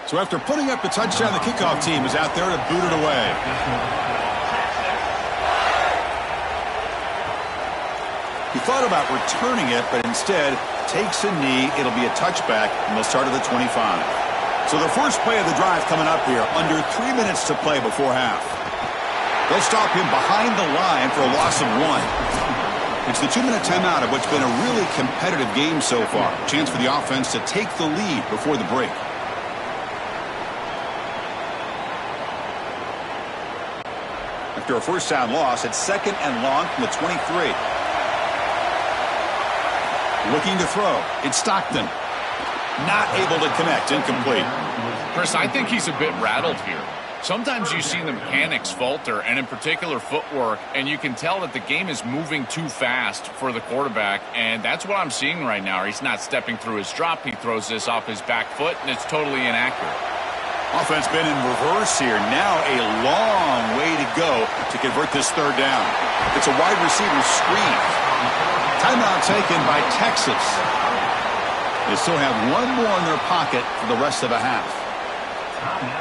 So after putting up the touchdown, the kickoff team is out there to boot it away. He thought about returning it, but instead takes a knee. It'll be a touchback, and they'll start at the 25. So the first play of the drive coming up here, under 3 minutes to play before half. They'll stop him behind the line for a loss of 1. It's the 2-minute timeout of what's been a really competitive game so far. Chance for the offense to take the lead before the break. After a first down loss, it's 2nd and long from the 23. Looking to throw. It's Stockton. Not able to connect. Incomplete. Chris, I think he's a bit rattled here. Sometimes you see the mechanics falter, and in particular footwork, and you can tell that the game is moving too fast for the quarterback, and that's what I'm seeing right now. He's not stepping through his drop. He throws this off his back foot, and it's totally inaccurate. Offense been in reverse here. Now a long way to go to convert this 3rd down. It's a wide receiver screen. Timeout taken by Texas. They still have one more in their pocket for the rest of the half.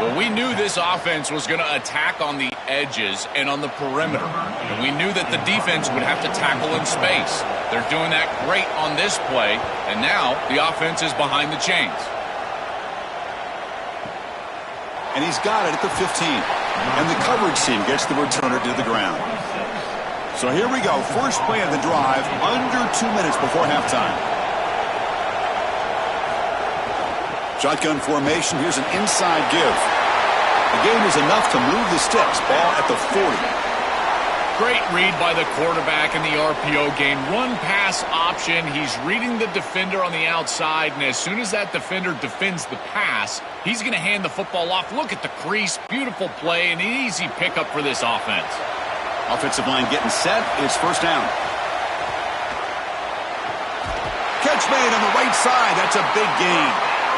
Well, we knew this offense was going to attack on the edges and on the perimeter. And we knew that the defense would have to tackle in space. They're doing that great on this play. And now the offense is behind the chains. And he's got it at the 15. And the coverage team gets the returner to the ground. So here we go. First play of the drive, under 2 minutes before halftime. Shotgun formation. Here's an inside give. The game is enough to move the sticks. Ball at the 40. Great read by the quarterback in the RPO game. Run pass option. He's reading the defender on the outside, and as soon as that defender defends the pass, he's going to hand the football off. Look at the crease. Beautiful play and an easy pickup for this offense. Offensive line getting set. It's first down. Catch made on the right side. That's a big gain.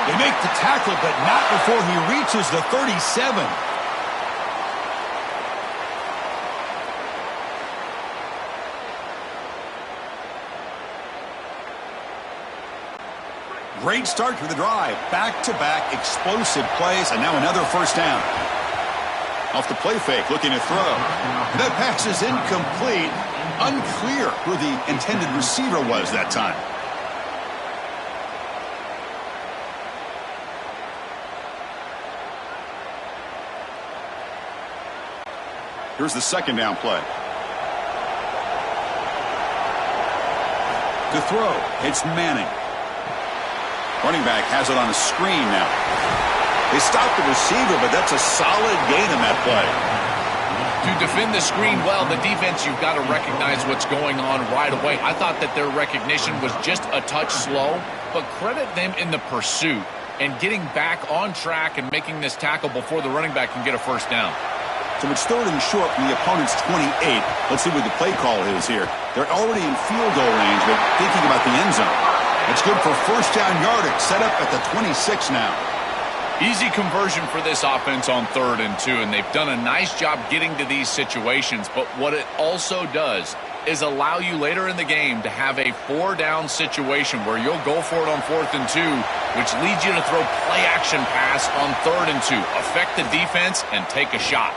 They make the tackle, but not before he reaches the 37. Great start to the drive. Back-to-back explosive plays, and now another first down. Off the play fake, looking to throw. That pass is incomplete. Unclear who the intended receiver was that time. Here's the second down play. To throw, it's Manning. Running back has it on a screen now. They stopped the receiver, but that's a solid gain in that play. To defend the screen well, the defense, you've got to recognize what's going on right away. I thought that their recognition was just a touch slow, but credit them in the pursuit and getting back on track and making this tackle before the running back can get a first down. So it's third and short from the opponent's 28. Let's see what the play call is here. They're already in field goal range, but thinking about the end zone. It's good for first down yardage, set up at the 26 now. Easy conversion for this offense on 3rd and 2, and they've done a nice job getting to these situations. But what it also does is allow you later in the game to have a 4-down situation where you'll go for it on 4th and 2, which leads you to throw play-action pass on 3rd and 2. Affect the defense and take a shot.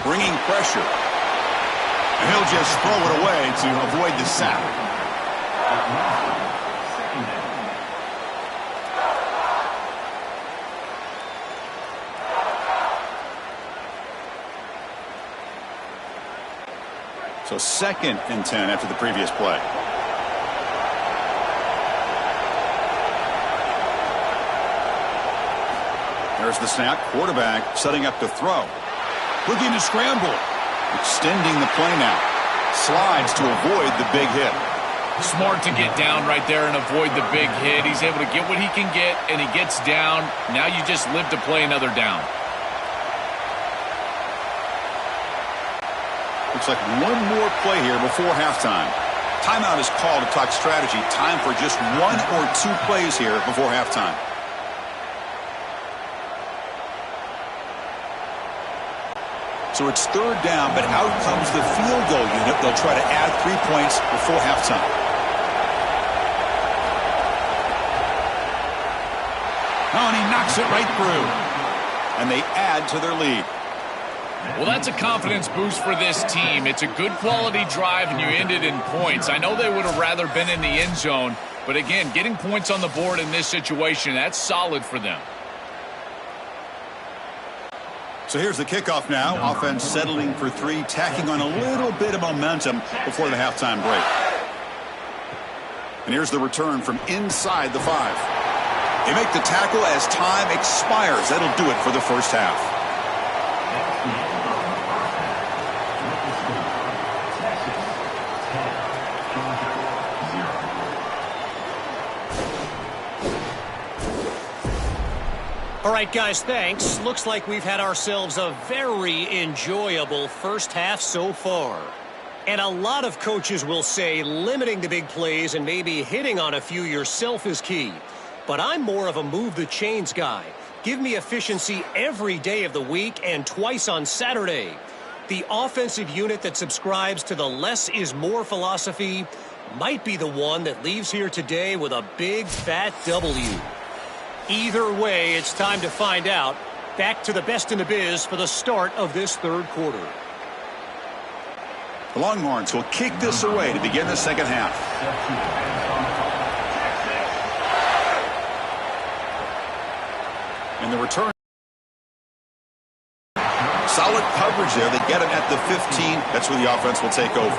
Bringing pressure. And he'll just throw it away to avoid the sack. So 2nd and 10 after the previous play. There's the snap. Quarterback setting up to throw. Looking to scramble. Extending the play now. Slides to avoid the big hit. Smart to get down right there and avoid the big hit. He's able to get what he can get, and he gets down. Now you just live to play another down. Looks like one more play here before halftime. Timeout is called to talk strategy. Time for just 1 or 2 plays here before halftime. So it's 3rd down, but out comes the field goal unit. They'll try to add 3 points before halftime. Oh, and he knocks it right through. And they add to their lead. Well, that's a confidence boost for this team. It's a good quality drive, and you end it in points. I know they would have rather been in the end zone, but again, getting points on the board in this situation, that's solid for them. So here's the kickoff now. Offense settling for 3, tacking on a little bit of momentum before the halftime break. And here's the return from inside the 5. They make the tackle as time expires. That'll do it for the first half. All right, guys, thanks. Looks like we've had ourselves a very enjoyable first half so far. And a lot of coaches will say limiting the big plays and maybe hitting on a few yourself is key. But I'm more of a move the chains guy. Give me efficiency every day of the week and twice on Saturday. The offensive unit that subscribes to the less is more philosophy might be the one that leaves here today with a big fat W. Either way, it's time to find out. Back to the best in the biz for the start of this 3rd quarter. The Longhorns will kick this away to begin the second half. And the return. Solid coverage there. They get him at the 15. That's where the offense will take over.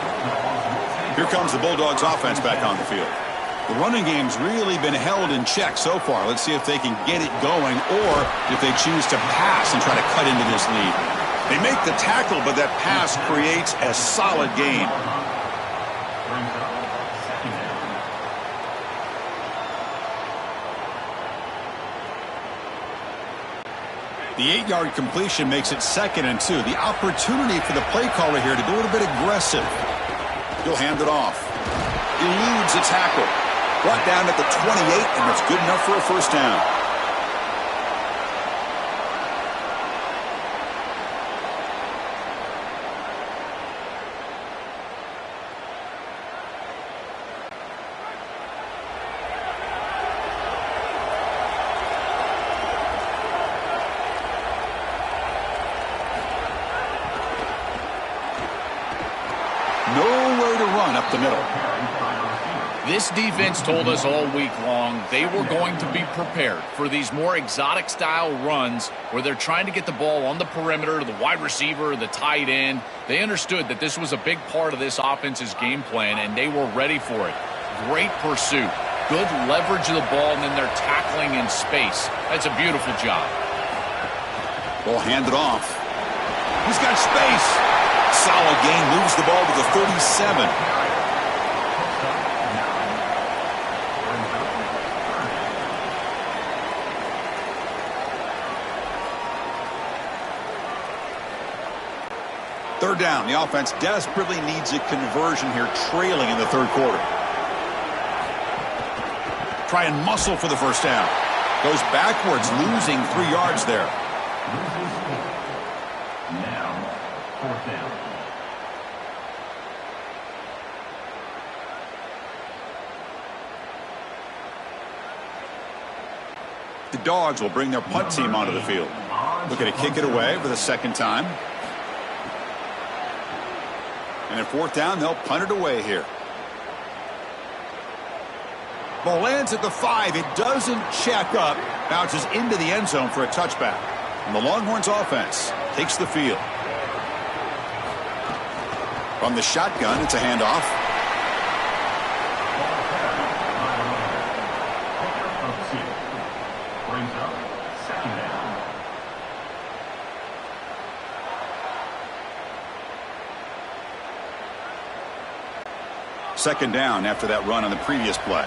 Here comes the Bulldogs offense back on the field. The running game's really been held in check so far. Let's see if they can get it going or if they choose to pass and try to cut into this lead. They make the tackle, but that pass creates a solid gain. The 8-yard completion makes it 2nd and 2. The opportunity for the play caller here to be a little bit aggressive. He'll hand it off. Eludes a tackle. Brought down at the 28, and that's good enough for a first down. run up the middle. This defense told us all week long they were going to be prepared for these more exotic style runs where they're trying to get the ball on the perimeter, the wide receiver, the tight end. They understood that this was a big part of this offense's game plan, and they were ready for it. Great pursuit, good leverage of the ball, and then they're tackling in space. That's a beautiful job. Ball handed off. He's got space. Solid gain, moves the ball to the 37. Third down. The offense desperately needs a conversion here, trailing in the third quarter. Try and muscle for the first down. Goes backwards, losing 3 yards there. Now, fourth down. The Dogs will bring their punt team onto the field. Looking to kick it away for the second time. And at fourth down, they'll punt it away here. Ball lands at the 5. It doesn't check up. Bounces into the end zone for a touchback. And the Longhorns offense takes the field. From the shotgun, it's a handoff. Brings up second down. Second down after that run on the previous play.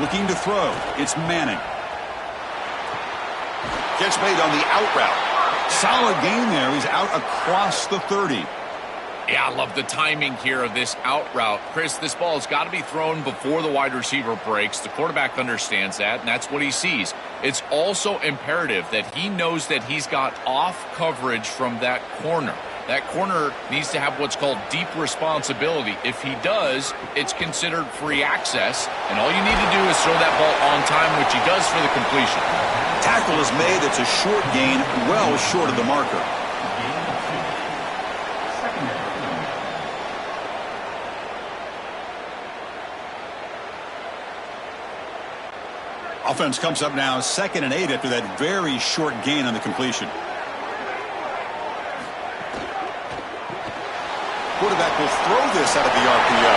Looking to throw. It's Manning. Catch made on the out route. Solid gain there. He's out across the 30. Yeah, I love the timing here of this out route. Chris, this ball has got to be thrown before the wide receiver breaks. The quarterback understands that, and that's what he sees. It's also imperative that he knows that he's got off coverage from that corner. That corner needs to have what's called deep responsibility. If he does, it's considered free access, and all you need to do is throw that ball on time, which he does for the completion. Tackle is made. It's a short gain, well short of the marker. Offense comes up now 2nd and 8 after that very short gain on the completion. Quarterback will throw this out of the RPO.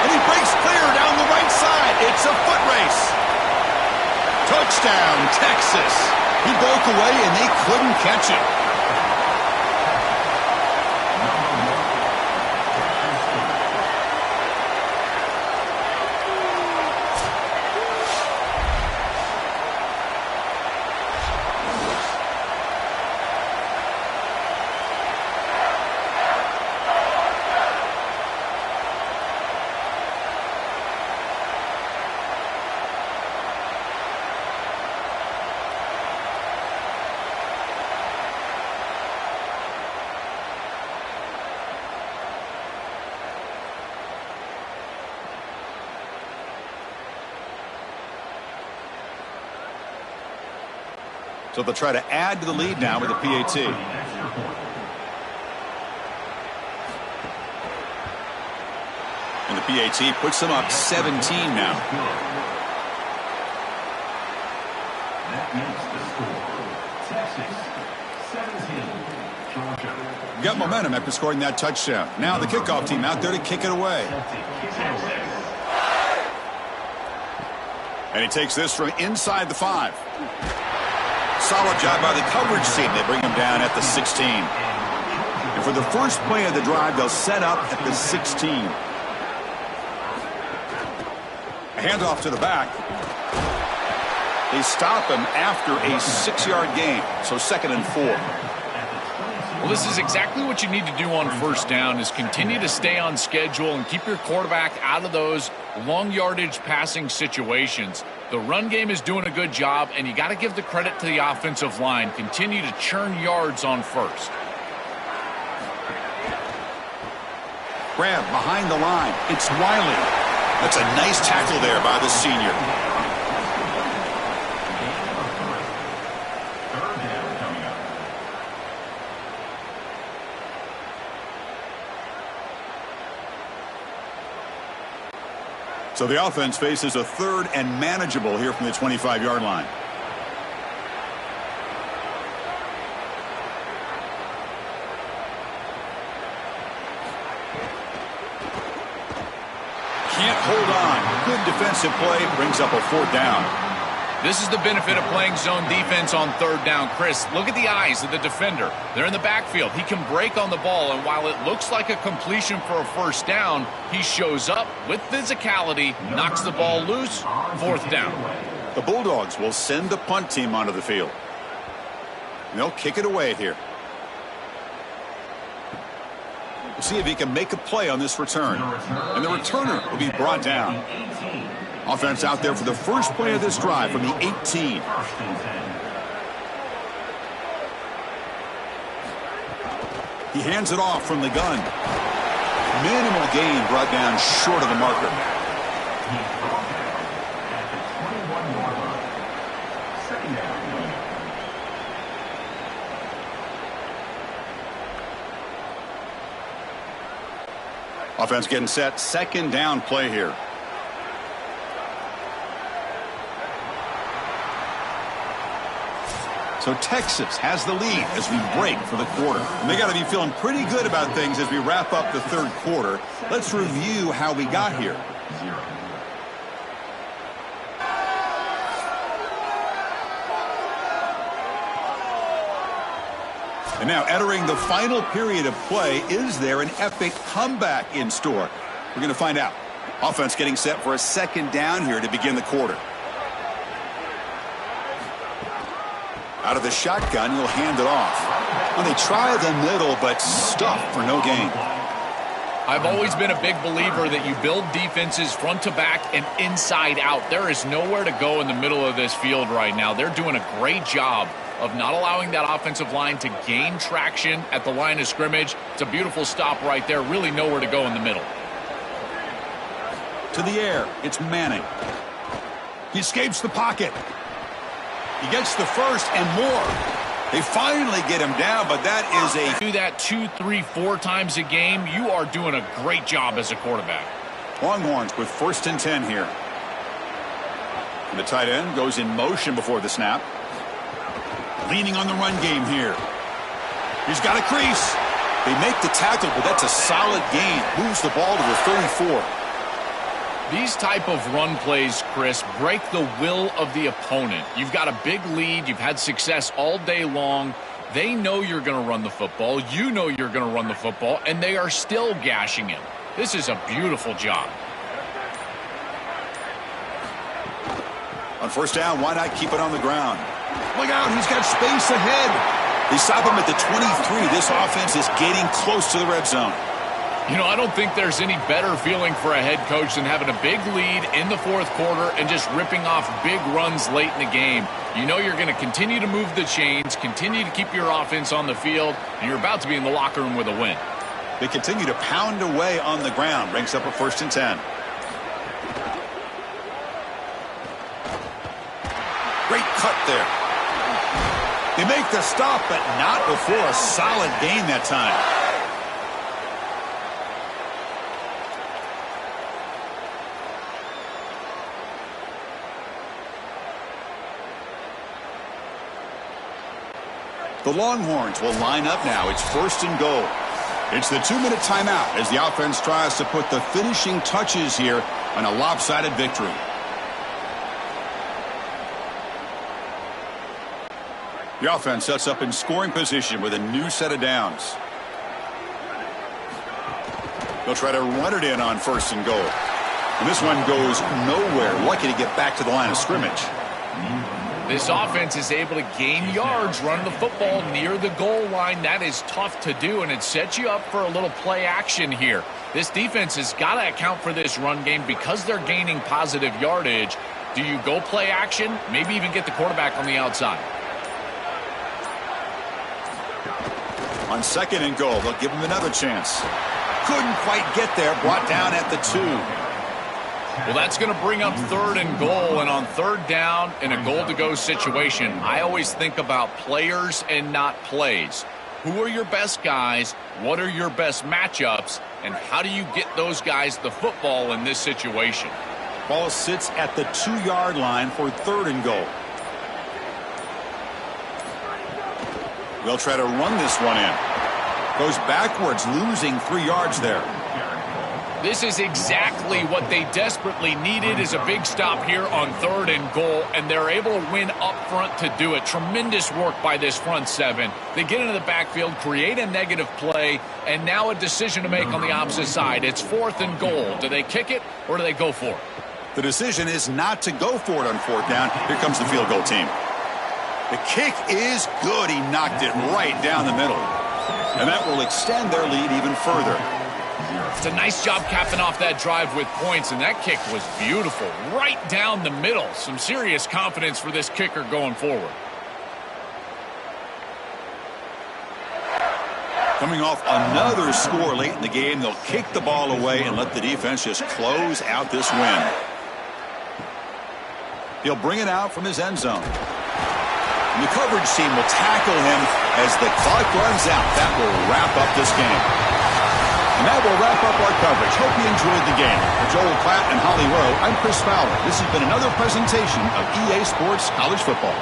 And he breaks clear down the right side. It's a foot race. Touchdown, Texas. He broke away and they couldn't catch him. So they'll try to add to the lead now with the PAT. And the PAT puts them up 17 now. That makes the score. Texas, 17. Georgia. Got momentum after scoring that touchdown. Now the kickoff team out there to kick it away. And he takes this from inside the 5. Solid job by the coverage team. They bring him down at the 16. And for the first play of the drive, they'll set up at the 16. A handoff to the back. They stop him after a 6-yard gain. So 2nd and 4. Well, this is exactly what you need to do on first down is continue to stay on schedule and keep your quarterback out of those long yardage passing situations. The run game is doing a good job, and you got to give the credit to the offensive line. Continue to churn yards on first. Grab behind the line. It's Wiley. That's a nice tackle there by the senior. So the offense faces a third and manageable here from the 25-yard line. Can't hold on. Good defensive play brings up a 4th down. This is the benefit of playing zone defense on 3rd down. Chris, look at the eyes of the defender. They're in the backfield. He can break on the ball, and while it looks like a completion for a 1st down, he shows up with physicality, knocks the ball loose, 4th down. The Bulldogs will send the punt team onto the field. And they'll kick it away here. We'll see if he can make a play on this return. And the returner will be brought down. Offense out there for the first play of this drive from the 18. He hands it off from the gun. Minimal gain brought down short of the marker. Offense getting set. 2nd down play here. So Texas has the lead as we break for the quarter. And they got to be feeling pretty good about things as we wrap up the 3rd quarter. Let's review how we got here. And now entering the final period of play, is there an epic comeback in store? We're going to find out. Offense getting set for a 2nd down here to begin the quarter. Out of the shotgun, he'll hand it off. Well, they try the middle, but stuffed for no gain. I've always been a big believer that you build defenses front to back and inside out. There is nowhere to go in the middle of this field right now. They're doing a great job of not allowing that offensive line to gain traction at the line of scrimmage. It's a beautiful stop right there. Really nowhere to go in the middle. To the air, it's Manning. He escapes the pocket. He gets the first and more. They finally get him down, but that is a... Do that 2, 3, 4 times a game. You are doing a great job as a quarterback. Longhorns with 1st and 10 here. And the tight end goes in motion before the snap. Leaning on the run game here. He's got a crease. They make the tackle, but that's a solid gain. Moves the ball to the 34. These type of run plays, Chris, break the will of the opponent. You've got a big lead. You've had success all day long. They know you're going to run the football. You know you're going to run the football, and they are still gashing him. This is a beautiful job. On 1st down, why not keep it on the ground? Look out, he's got space ahead. They stop him at the 23. This offense is getting close to the red zone. You know, I don't think there's any better feeling for a head coach than having a big lead in the 4th quarter and just ripping off big runs late in the game. You know you're going to continue to move the chains, continue to keep your offense on the field, and you're about to be in the locker room with a win. They continue to pound away on the ground. Brings up a 1st and 10. Great cut there. They make the stop, but not before a solid gain that time. The Longhorns will line up now. It's 1st and goal. It's the 2-minute timeout as the offense tries to put the finishing touches here on a lopsided victory. The offense sets up in scoring position with a new set of downs. They'll try to run it in on 1st and goal. And this one goes nowhere. Lucky to get back to the line of scrimmage. This offense is able to gain yards running the football near the goal line. That is tough to do, and it sets you up for a little play action here. This defense has got to account for this run game because they're gaining positive yardage. Do you go play action? Maybe even get the quarterback on the outside. On 2nd and goal, they'll give him another chance. Couldn't quite get there, brought down at the 2. Well, that's going to bring up 3rd and goal, and on 3rd down in a goal-to-go situation, I always think about players and not plays. Who are your best guys? What are your best matchups? And how do you get those guys the football in this situation? Ball sits at the 2-yard line for 3rd and goal. They'll try to run this one in. Goes backwards, losing 3 yards there. This is exactly what they desperately needed, is a big stop here on 3rd and goal, and they're able to win up front to do it. Tremendous work by this front 7. They get into the backfield, create a negative play, and now a decision to make on the opposite side. It's 4th and goal. Do they kick it or do they go for it? The decision is not to go for it on 4th down. Here comes the field goal team. The kick is good. He knocked it right down the middle. And that will extend their lead even further. It's a nice job capping off that drive with points, and that kick was beautiful. Right down the middle. Some serious confidence for this kicker going forward. Coming off another score late in the game, they'll kick the ball away and let the defense just close out this win. He'll bring it out from his end zone. And the coverage team will tackle him as the clock runs out. That will wrap up this game. And that will wrap up our coverage. Hope you enjoyed the game. For Joel Klatt and Holly Rowe, I'm Chris Fowler. This has been another presentation of EA Sports College Football.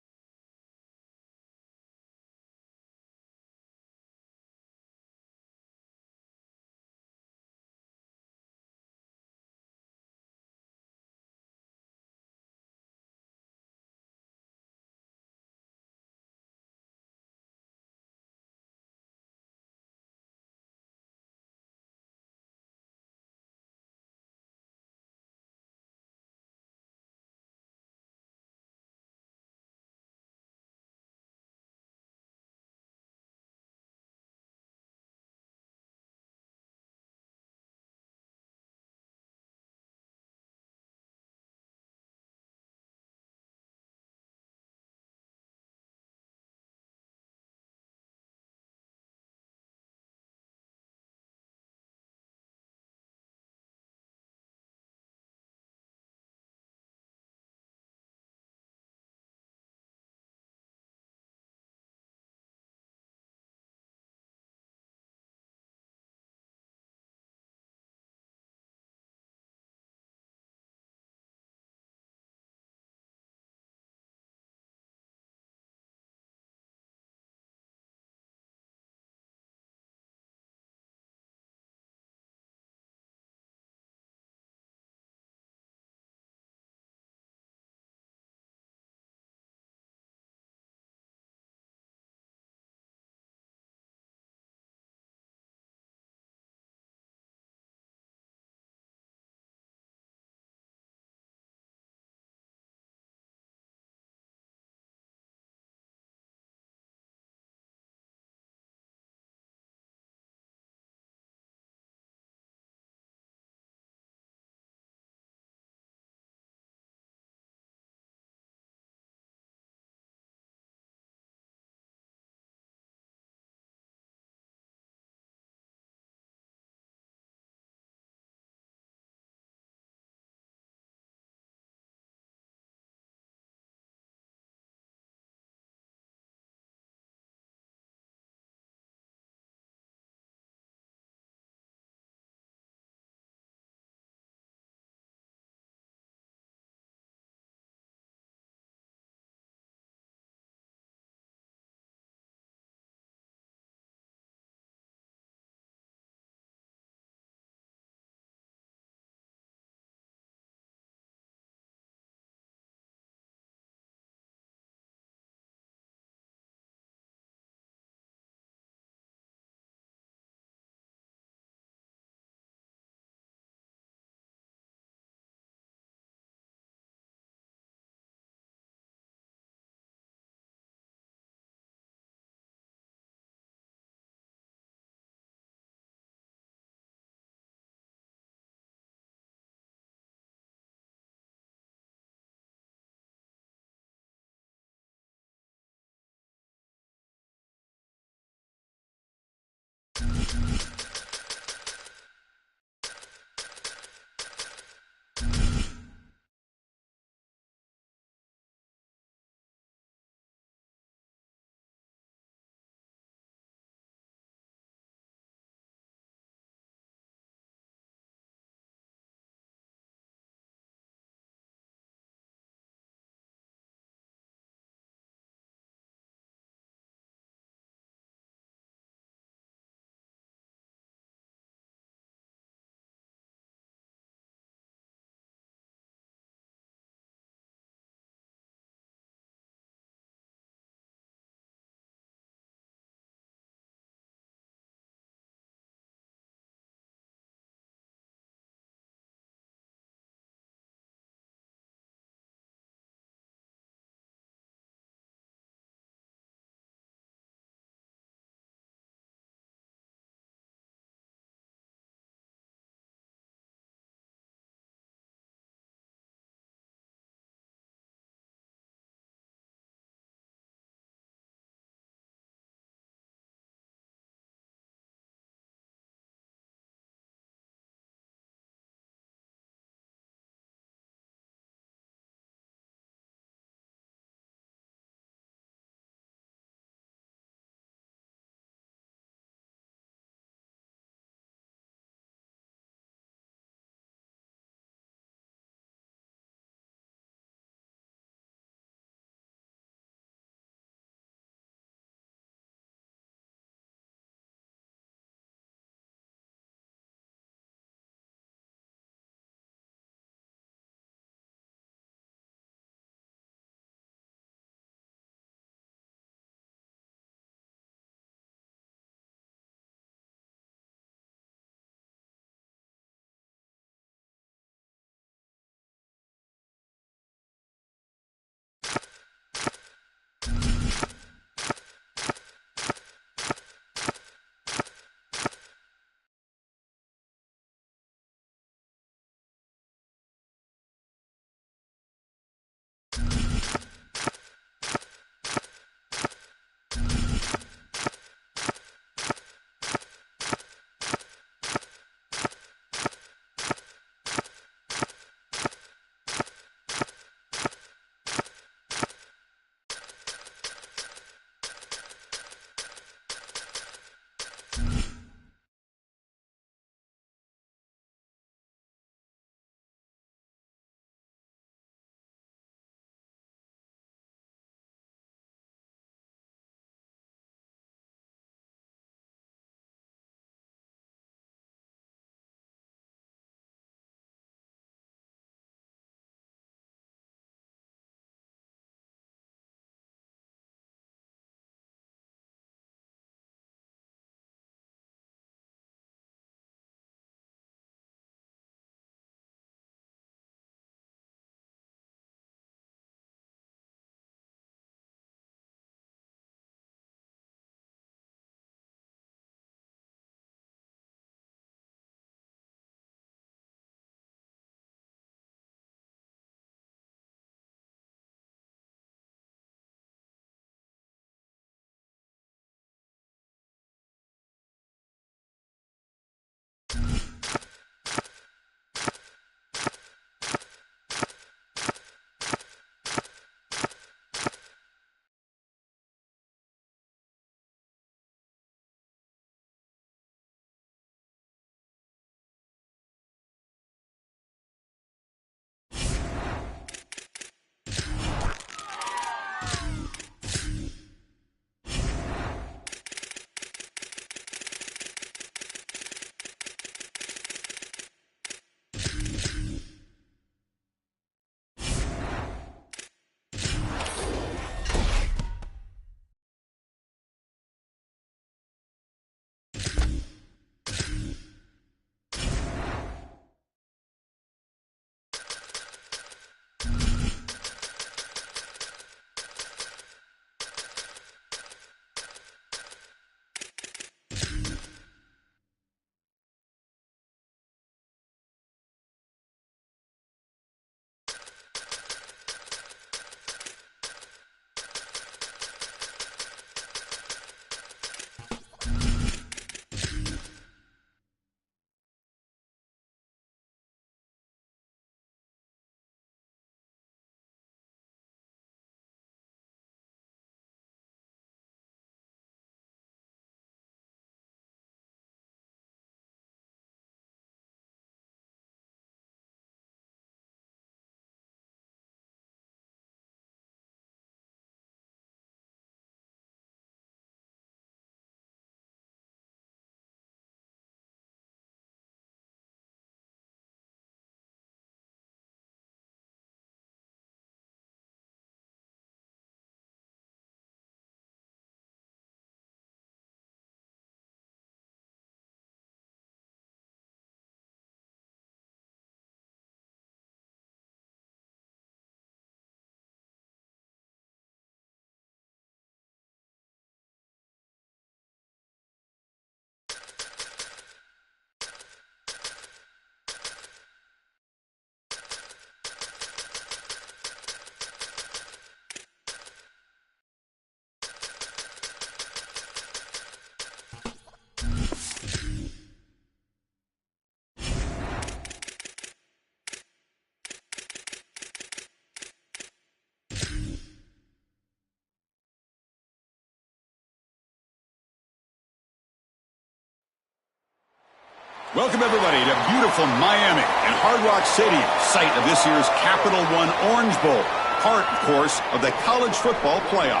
Welcome, everybody, to beautiful Miami and Hard Rock Stadium, site of this year's Capital One Orange Bowl, part, of course, of the college football playoff.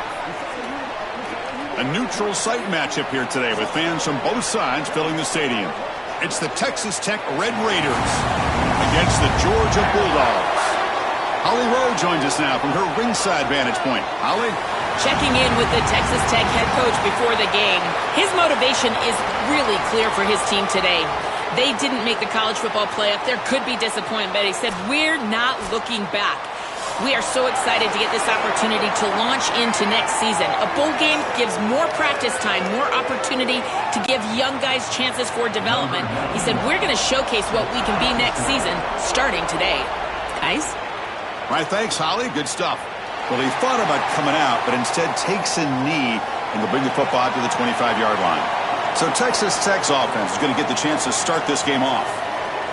A neutral site matchup here today with fans from both sides filling the stadium. It's the Texas Tech Red Raiders against the Georgia Bulldogs. Holly Rowe joins us now from her ringside vantage point. Holly? Checking in with the Texas Tech head coach before the game. His motivation is really clear for his team today. They didn't make the college football playoff. There could be disappointment, but he said, we're not looking back. We are so excited to get this opportunity to launch into next season. A bowl game gives more practice time, more opportunity to give young guys chances for development. He said, we're going to showcase what we can be next season, starting today. Guys? All right, thanks, Holly. Good stuff. Well, he thought about coming out, but instead takes a knee and will bring the football out to the 25-yard line. So Texas Tech's offense is going to get the chance to start this game off.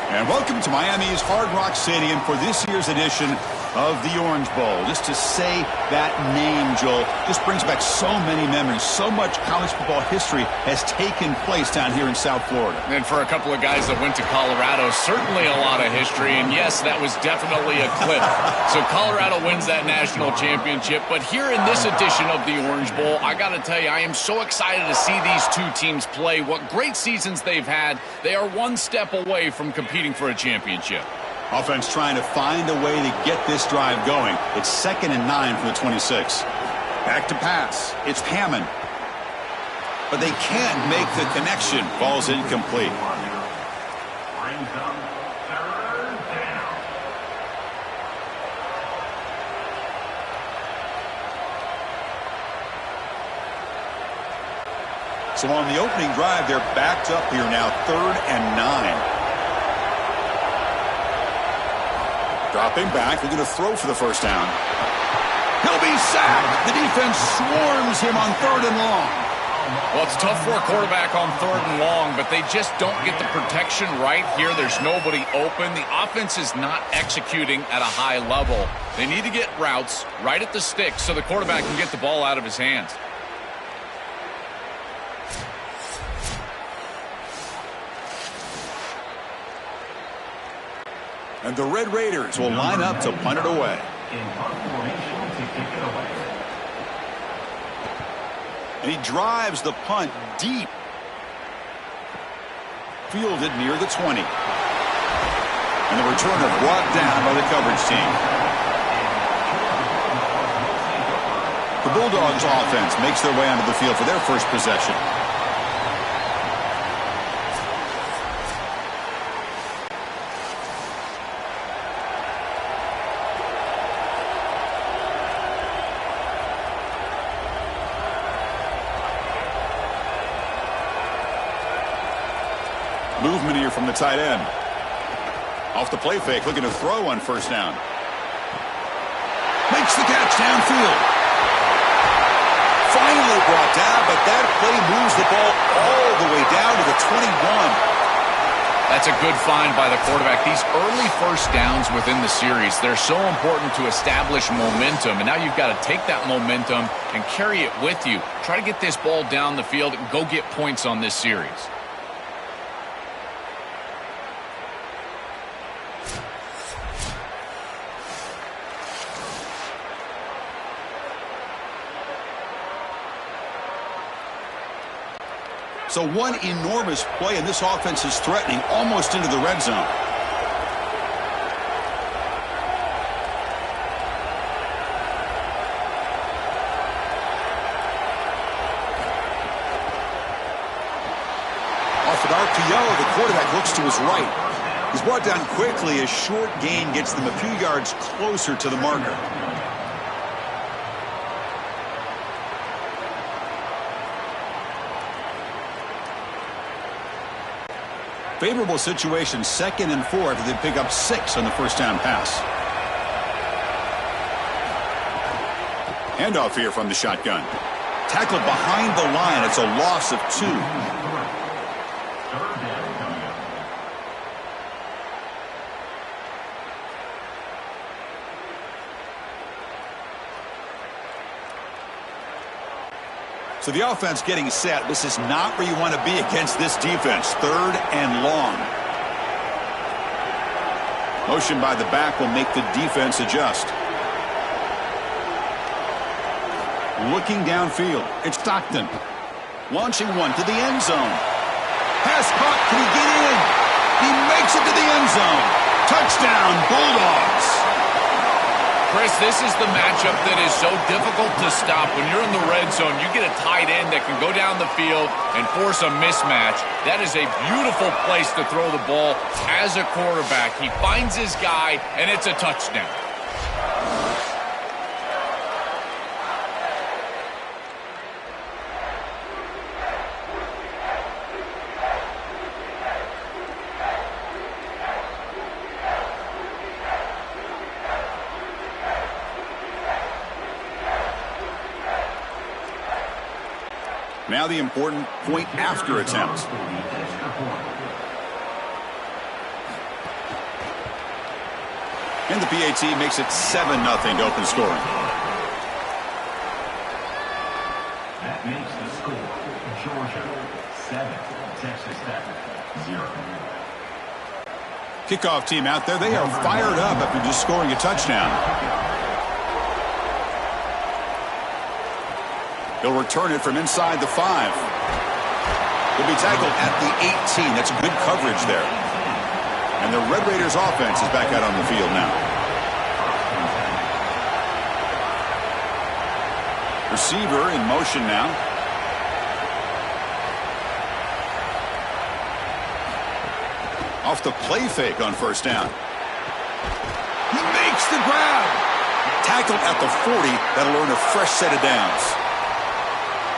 And welcome to Miami's Hard Rock Stadium for this year's edition of the Orange Bowl. Just to say that name, Joel, just brings back so many memories. So much college football history has taken place down here in South Florida. And for a couple of guys that went to Colorado, certainly a lot of history. And yes, that was definitely a clip. So Colorado wins that national championship. But here in this edition of the Orange Bowl, I got to tell you, I am so excited to see these two teams play. What great seasons they've had. They are one step away from competing for a championship. Offense trying to find a way to get this drive going. It's 2nd and 9 from the 26. Back to pass. It's Hammond. But they can't make the connection. Ball's incomplete. Brings up 3rd down. So on the opening drive, they're backed up here now, 3rd and 9. Dropping back, they're going to throw for the first down. He'll be sacked. The defense swarms him on 3rd and long. Well, it's tough for a quarterback on 3rd and long, but they just don't get the protection right here. There's nobody open. The offense is not executing at a high level. They need to get routes right at the stick so the quarterback can get the ball out of his hands. And the Red Raiders will line up to punt it away. In punt formation to kick it away. And he drives the punt deep. Fielded near the 20. And the returner brought down by the coverage team. The Bulldogs offense makes their way onto the field for their first possession. Movement here from the tight end. Off the play fake, looking to throw on first down. Makes the catch downfield. Finally brought down, but that play moves the ball all the way down to the 21. That's a good find by the quarterback. These early first downs within the series, they're so important to establish momentum. And now you've got to take that momentum and carry it with you. Try to get this ball down the field and go get points on this series. So one enormous play, and this offense is threatening almost into the red zone. Off an RPO, the quarterback looks to his right. He's brought down quickly. A short gain gets them a few yards closer to the marker. Favorable situation, 2nd and 4 after they pick up 6 on the first down pass. Handoff here from the shotgun. Tackled behind the line. It's a loss of 2. 3rd down coming up. So the offense getting set. This is not where you want to be against this defense. 3rd and long. Motion by the back will make the defense adjust. Looking downfield. It's Stockton. Launching one to the end zone. Pass caught. Can he get in? He makes it to the end zone. Touchdown, Bulldogs. Chris, this is the matchup that is so difficult to stop. When you're in the red zone, you get a tight end that can go down the field and force a mismatch. That is a beautiful place to throw the ball as a quarterback. He finds his guy, and it's a touchdown. Now the important point after attempt. And the PAT makes it 7-0 to open scoring. That makes the score Georgia 7, Texas Tech 0. Kickoff team out there. They are fired up after just scoring a touchdown. He'll return it from inside the 5. He'll be tackled at the 18. That's good coverage there. And the Red Raiders offense is back out on the field now. Receiver in motion now. Off the play fake on first down. He makes the grab. Tackled at the 40. That'll earn a fresh set of downs.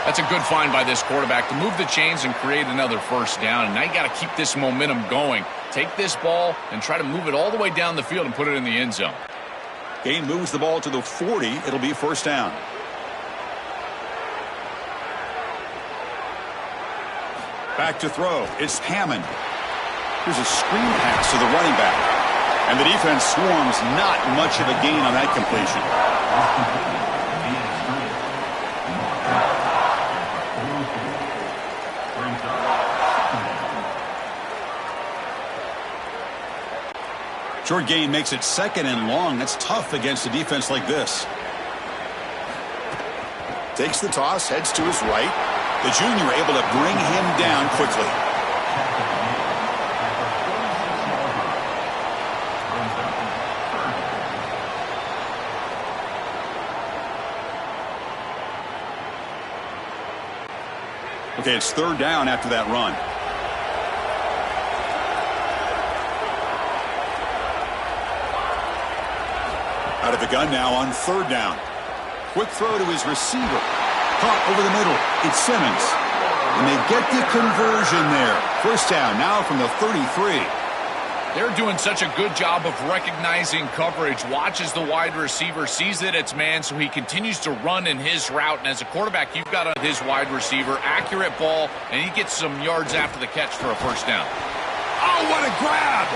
That's a good find by this quarterback to move the chains and create another first down. And now you got to keep this momentum going. Take this ball and try to move it all the way down the field and put it in the end zone. Gain moves the ball to the 40. It'll be first down. Back to throw. It's Hammond. Here's a screen pass to the running back. And the defense swarms. Not much of a gain on that completion. Short gain makes it 2nd and long. That's tough against a defense like this. Takes the toss, heads to his right. The junior able to bring him down quickly. Okay, it's 3rd down after that run. Out of the gun now on 3rd down. Quick throw to his receiver. Caught over the middle. It's Simmons. And they get the conversion there. First down now from the 33. They're doing such a good job of recognizing coverage. Watches the wide receiver, sees that it's man, so he continues to run in his route. And as a quarterback, you've got his wide receiver. Accurate ball, and he gets some yards after the catch for a first down. Oh, what a grab!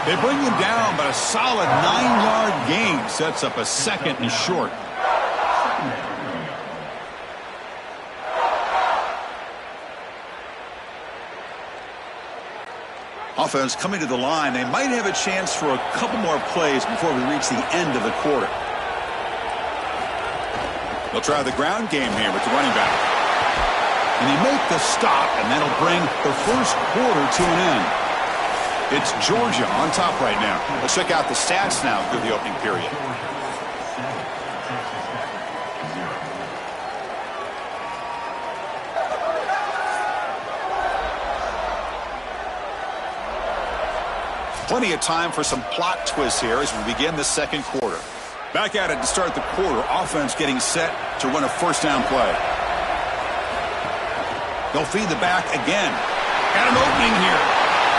They bring him down, but a solid 9-yard gain sets up a 2nd and short. Offense coming to the line. They might have a chance for a couple more plays before we reach the end of the quarter. They'll try the ground game here with the running back. And he make the stop, and that'll bring the first quarter to an end. It's Georgia on top right now. Let's check out the stats now through the opening period. Plenty of time for some plot twists here as we begin the 2nd quarter. Back at it to start the quarter. Offense getting set to run a first down play. They'll feed the back again. Got an opening here.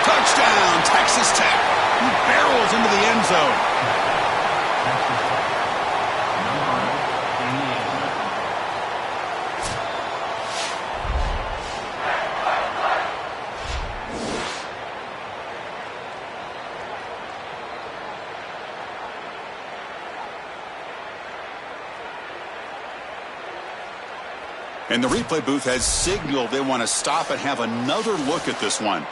Touchdown, Texas Tech. He barrels into the end zone. And the replay booth has signaled they want to stop and have another look at this one.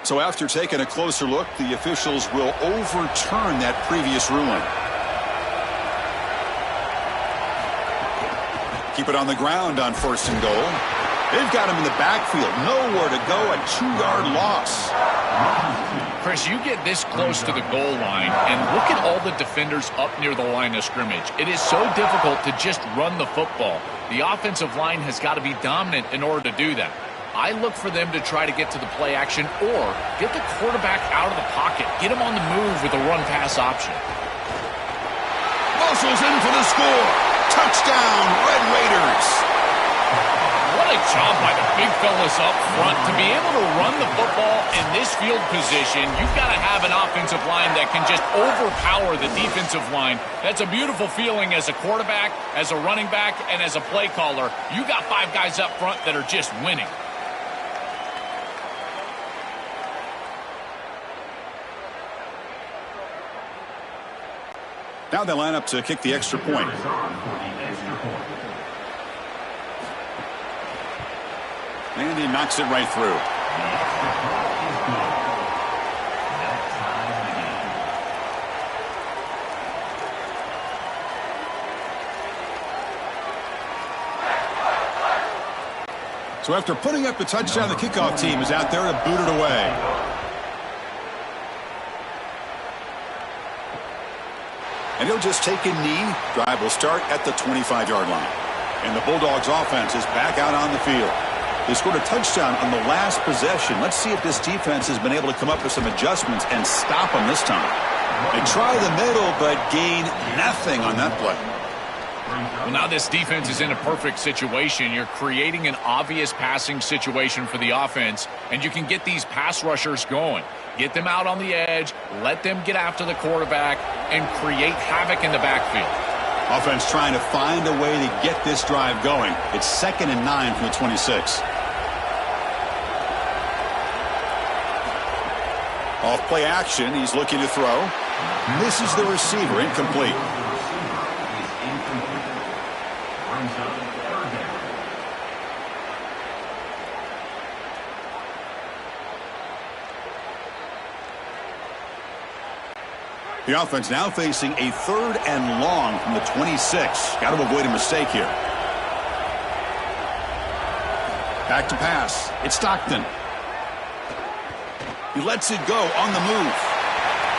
So after taking a closer look, the officials will overturn that previous ruling. Keep it on the ground on 1st and goal. They've got him in the backfield. Nowhere to go. A 2-yard loss. Chris, you get this close to the goal line, and look at all the defenders up near the line of scrimmage. It is so difficult to just run the football. The offensive line has got to be dominant in order to do that. I look for them to try to get to the play action or get the quarterback out of the pocket. Get him on the move with a run-pass option. Muscles in for the score. Touchdown, Red Raiders. What a job by the big fellas up front. To be able to run the football in this field position, you've got to have an offensive line that can just overpower the defensive line. That's a beautiful feeling as a quarterback, as a running back, and as a play caller. You got 5 guys up front that are just winning. Now they line up to kick the extra point. And he knocks it right through. So after putting up the touchdown, the kickoff team is out there to boot it away. And he'll just take a knee. Drive will start at the 25-yard line. And the Bulldogs offense is back out on the field. They scored a touchdown on the last possession. Let's see if this defense has been able to come up with some adjustments and stop them this time. They try the middle, but gain nothing on that play. Well, now this defense is in a perfect situation. You're creating an obvious passing situation for the offense, and you can get these pass rushers going. Get them out on the edge, let them get after the quarterback, and create havoc in the backfield. Offense trying to find a way to get this drive going. It's 2nd and 9 from the 26. Off play action, he's looking to throw. Misses the receiver, incomplete. The offense now facing a 3rd and long from the 26. Got to avoid a mistake here. Back to pass. It's Stockton. He lets it go on the move.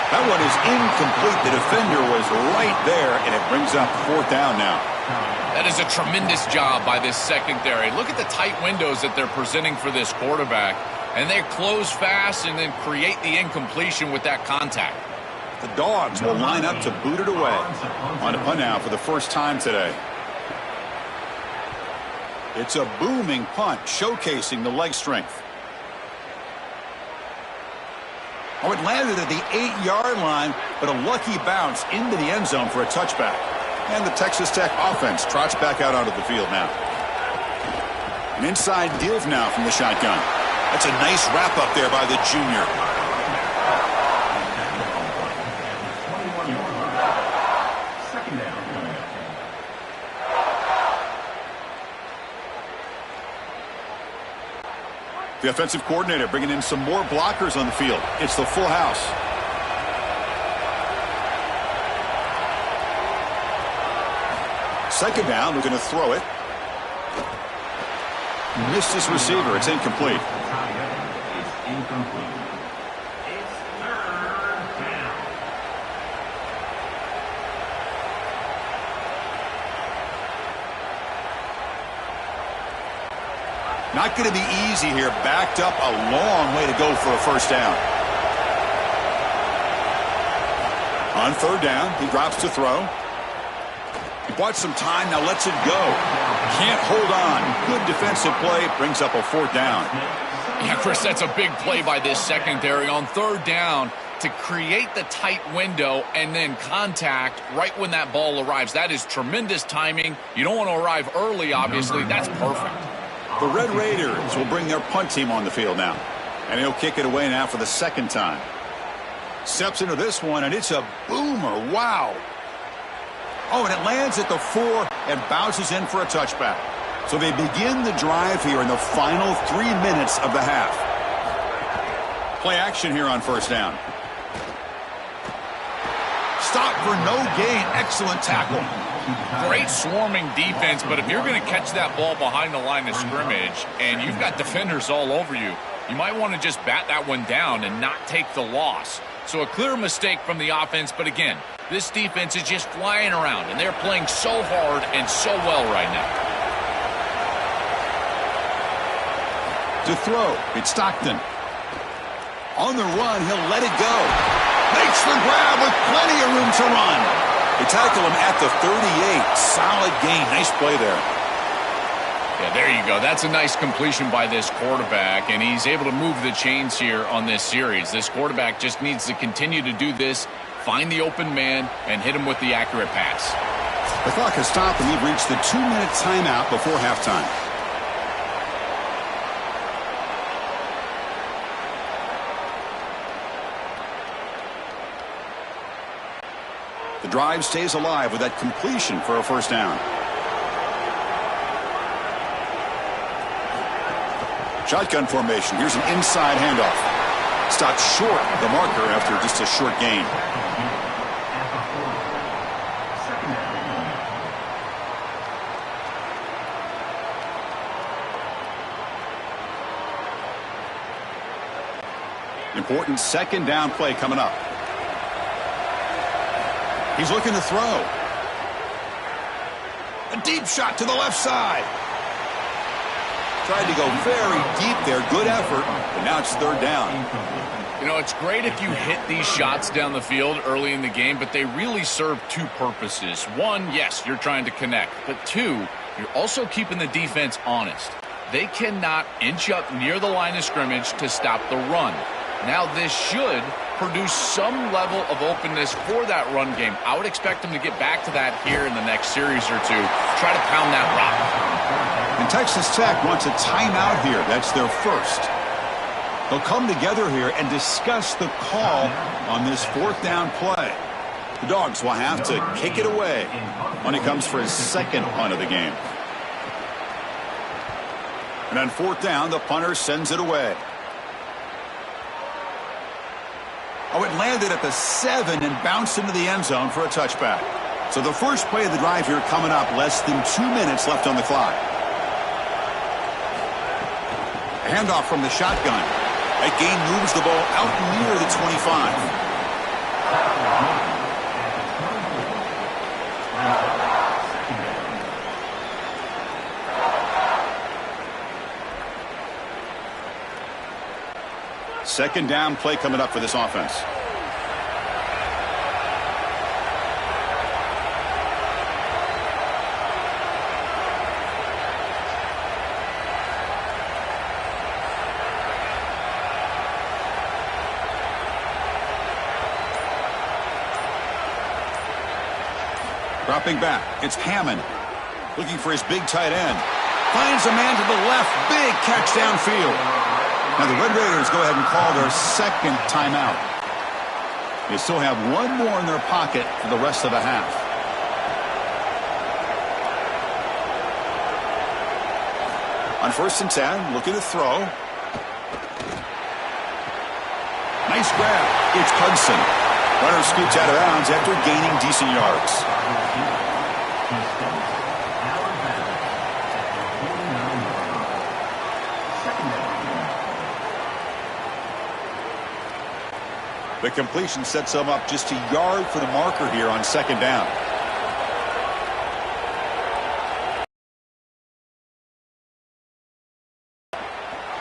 That one is incomplete. The defender was right there, and it brings up 4th down now. That is a tremendous job by this secondary. Look at the tight windows that they're presenting for this quarterback. And they close fast and then create the incompletion with that contact. The Dogs will line up to boot it away. On a punt now for the first time today. It's a booming punt, showcasing the leg strength. Oh, it landed at the 8-yard line, but a lucky bounce into the end zone for a touchback. And the Texas Tech offense trots back out onto the field now. An inside give now from the shotgun. That's a nice wrap up there by the junior. The offensive coordinator bringing in some more blockers on the field. It's the full house. Second down, looking to throw it. Missed his receiver. It's incomplete. It's incomplete. It's 3rd down. Not going to be easy here. Backed up a long way to go for a first down. On 3rd down, he drops to throw. He bought some time, now lets it go. Can't hold on. Good defensive play, brings up a 4th down. Yeah, Chris, that's a big play by this secondary. On 3rd down, to create the tight window and then contact right when that ball arrives. That is tremendous timing. You don't want to arrive early, obviously. That's perfect. The Red Raiders will bring their punt team on the field now. And he'll kick it away now for the second time. Steps into this one, and it's a boomer. Wow. Oh, and it lands at the 4 and bounces in for a touchback. So they begin the drive here in the final 3 minutes of the half. Play action here on first down. Stop for no gain. Excellent tackle. Great swarming defense, but if you're going to catch that ball behind the line of scrimmage and you've got defenders all over you, you might want to just bat that one down and not take the loss. So a clear mistake from the offense, but again, this defense is just flying around, and they're playing so hard and so well right now. To throw, it's Stockton. On the run, he'll let it go. Makes the grab with plenty of room to run. They tackle him at the 38. Solid gain. Nice play there. Yeah, there you go. That's a nice completion by this quarterback, and he's able to move the chains here on this series. This quarterback just needs to continue to do this, find the open man, and hit him with the accurate pass. The clock has stopped, and we've reached the 2-minute timeout before halftime. The drive stays alive with that completion for a first down. Shotgun formation. Here's an inside handoff. Stopped short of the marker after just a short gain. Important second down play coming up. He's looking to throw. A deep shot to the left side. Tried to go very deep there. Good effort, but now it's third down. You know, it's great if you hit these shots down the field early in the game, but they really serve two purposes. One, yes, you're trying to connect, but two, you're also keeping the defense honest. They cannot inch up near the line of scrimmage to stop the run. Now, this should produce some level of openness for that run game. I would expect them to get back to that here in the next series or two. Try to pound that rock. And Texas Tech wants a timeout here. That's their first. They'll come together here and discuss the call on this fourth down play. The Dogs will have to kick it away when he comes for his second punt of the game. And on fourth down, the punter sends it away. Oh, it landed at the 7 and bounced into the end zone for a touchback. So the first play of the drive here coming up, less than 2 minutes left on the clock. A handoff from the shotgun. That gain moves the ball out near the 25. Second down play coming up for this offense. Dropping back, it's Hammond looking for his big tight end. Finds a man to the left, big catch downfield. Now the Red Raiders go ahead and call their second timeout. They still have one more in their pocket for the rest of the half. On 1st and 10, looking to throw. Nice grab. It's Hudson. Runner scoots out of bounds after gaining decent yards. The completion sets them up just a yard for the marker here on second down.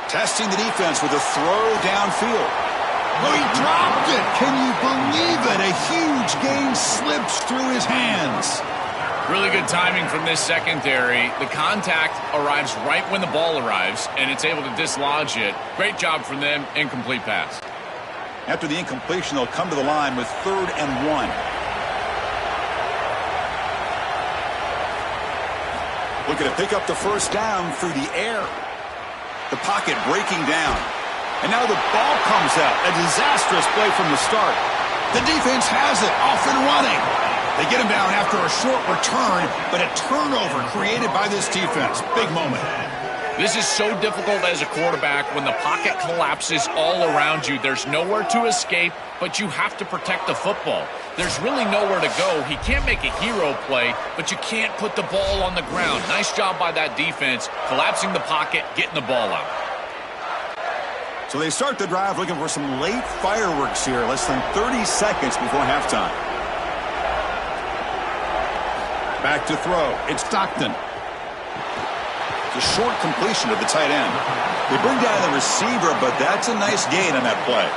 Testing the defense with a throw downfield. Oh, he dropped it. Can you believe it? A huge gain slips through his hands. Really good timing from this secondary. The contact arrives right when the ball arrives, and it's able to dislodge it. Great job from them. Incomplete pass. After the incompletion, they'll come to the line with 3rd and 1. Looking to pick up the first down through the air. The pocket breaking down. And now the ball comes out. A disastrous play from the start. The defense has it, off and running. They get him down after a short return, but a turnover created by this defense. Big moment. This is so difficult as a quarterback when the pocket collapses all around you. There's nowhere to escape, but you have to protect the football. There's really nowhere to go. He can't make a hero play, but you can't put the ball on the ground. Nice job by that defense, collapsing the pocket, getting the ball out. So they start the drive looking for some late fireworks here, less than 30 seconds before halftime. Back to throw. It's Stockton. A short completion to the tight end. They bring down the receiver, but that's a nice gain on that play.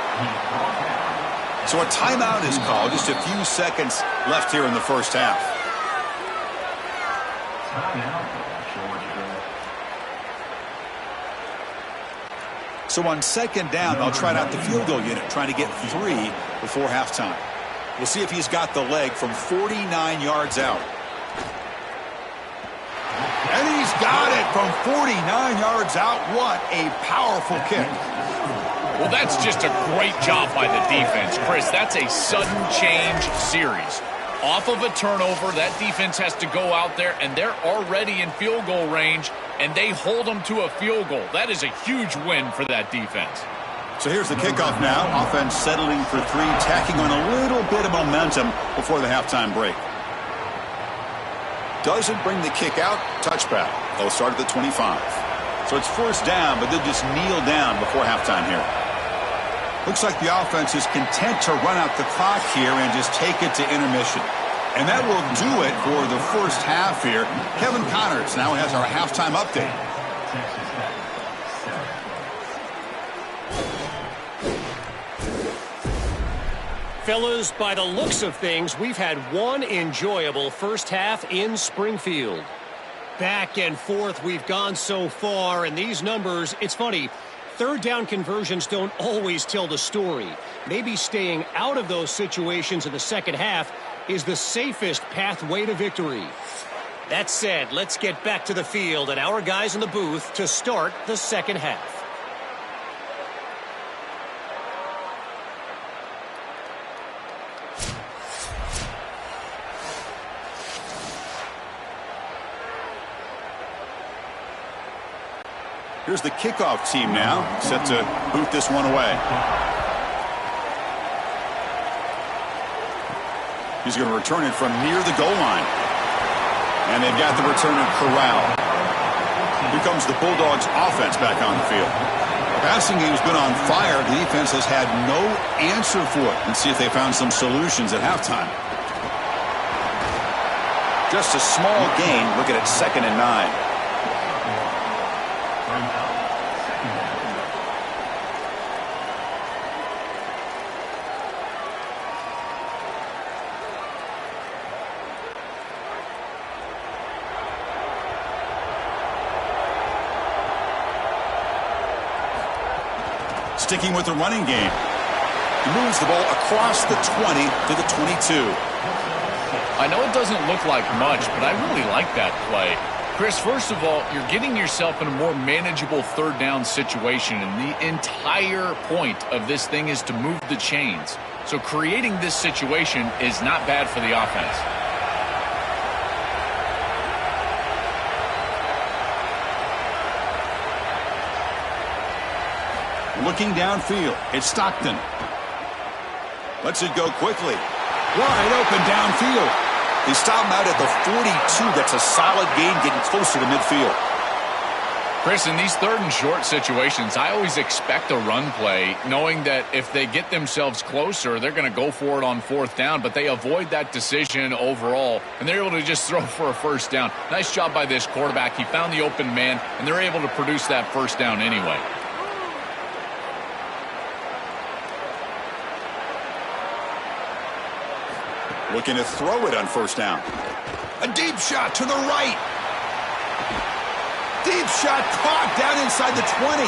So a timeout is called. Just a few seconds left here in the first half. So on 2nd down, they'll try out the field goal unit, trying to get 3 before halftime. We'll see if he's got the leg from 49 yards out. And he's got it from 49 yards out. What a powerful kick. Well, that's just a great job by the defense. Chris, that's a sudden change series. Off of a turnover, that defense has to go out there, and they're already in field goal range, and they hold them to a field goal. That is a huge win for that defense. So here's the kickoff now. Offense settling for 3, tacking on a little bit of momentum before the halftime break. Doesn't bring the kick out. Touchback. They'll start at the 25. So it's 1st down, but they'll just kneel down before halftime here. Looks like the offense is content to run out the clock here and just take it to intermission. And that will do it for the first half here. Kevin Connors now has our halftime update. Fellas, by the looks of things, we've had one enjoyable first half in Springfield. Back and forth we've gone so far, and these numbers, it's funny, 3rd down conversions don't always tell the story. Maybe staying out of those situations in the second half is the safest pathway to victory. That said, let's get back to the field and our guys in the booth to start the second half. Here's the kickoff team now, set to boot this one away. He's going to return it from near the goal line. And they've got the returner corralled. Here comes the Bulldogs offense back on the field. The passing game's been on fire. The defense has had no answer for it. Let's see if they found some solutions at halftime. Just a small gain. Look at it, 2nd and 9. Sticking with the running game. He moves the ball across the 20 to the 22. I know it doesn't look like much, but I really like that play. Chris, first of all, you're getting yourself in a more manageable 3rd down situation, and the entire point of this thing is to move the chains. So creating this situation is not bad for the offense. Looking downfield, it's Stockton. Lets it go quickly. Wide open downfield. They stop him out at the 42. That's a solid gain, getting closer to midfield. Chris, in these 3rd and short situations, I always expect a run play, knowing that if they get themselves closer, they're going to go for it on 4th down, but they avoid that decision overall, and they're able to just throw for a first down. Nice job by this quarterback. He found the open man, and they're able to produce that first down anyway. Looking to throw it on 1st down. A deep shot to the right. Deep shot caught down inside the 20.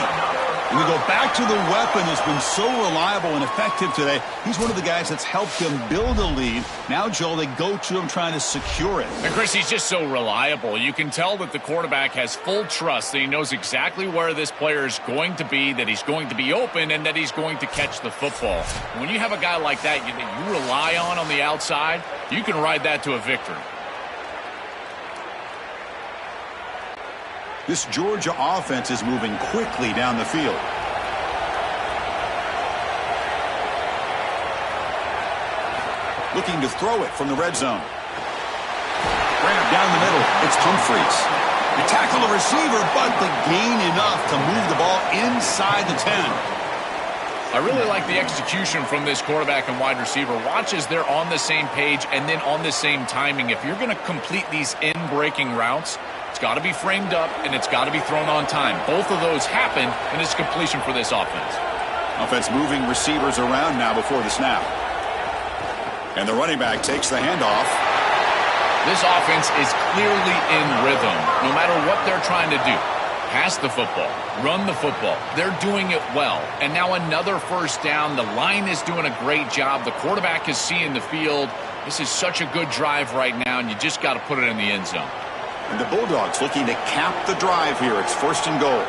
And we go back to the weapon that's been so reliable and effective today. He's one of the guys that's helped them build a lead. Now, Joel, they go to him trying to secure it. And, Chris, he's just so reliable. You can tell that the quarterback has full trust that he knows exactly where this player is going to be, that he's going to be open, and that he's going to catch the football. When you have a guy like that you rely on the outside, you can ride that to a victory. This Georgia offense is moving quickly down the field. Looking to throw it from the red zone. Grab down the middle. It's Humphreys. They tackle the receiver, but the gain enough to move the ball inside the 10. I really like the execution from this quarterback and wide receiver. Watch as they're on the same page and then on the same timing. If you're going to complete these in-breaking routes, it's got to be framed up, and it's got to be thrown on time. Both of those happen, and it's completion for this offense. Offense moving receivers around now before the snap. And the running back takes the handoff. This offense is clearly in rhythm, no matter what they're trying to do. Pass the football, run the football. They're doing it well. And now another first down. The line is doing a great job. The quarterback is seeing the field. This is such a good drive right now, and you just got to put it in the end zone. And the Bulldogs looking to cap the drive here. It's 1st and goal.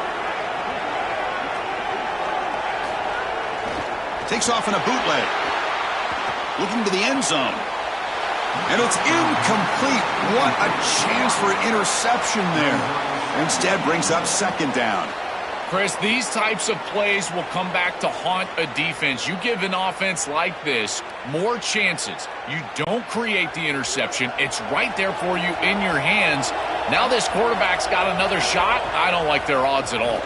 Takes off in a bootleg. Looking to the end zone. And it's incomplete. What a chance for an interception there. Instead brings up 2nd down. Chris, these types of plays will come back to haunt a defense. You give an offense like this more chances. You don't create the interception. It's right there for you in your hands. Now this quarterback's got another shot. I don't like their odds at all.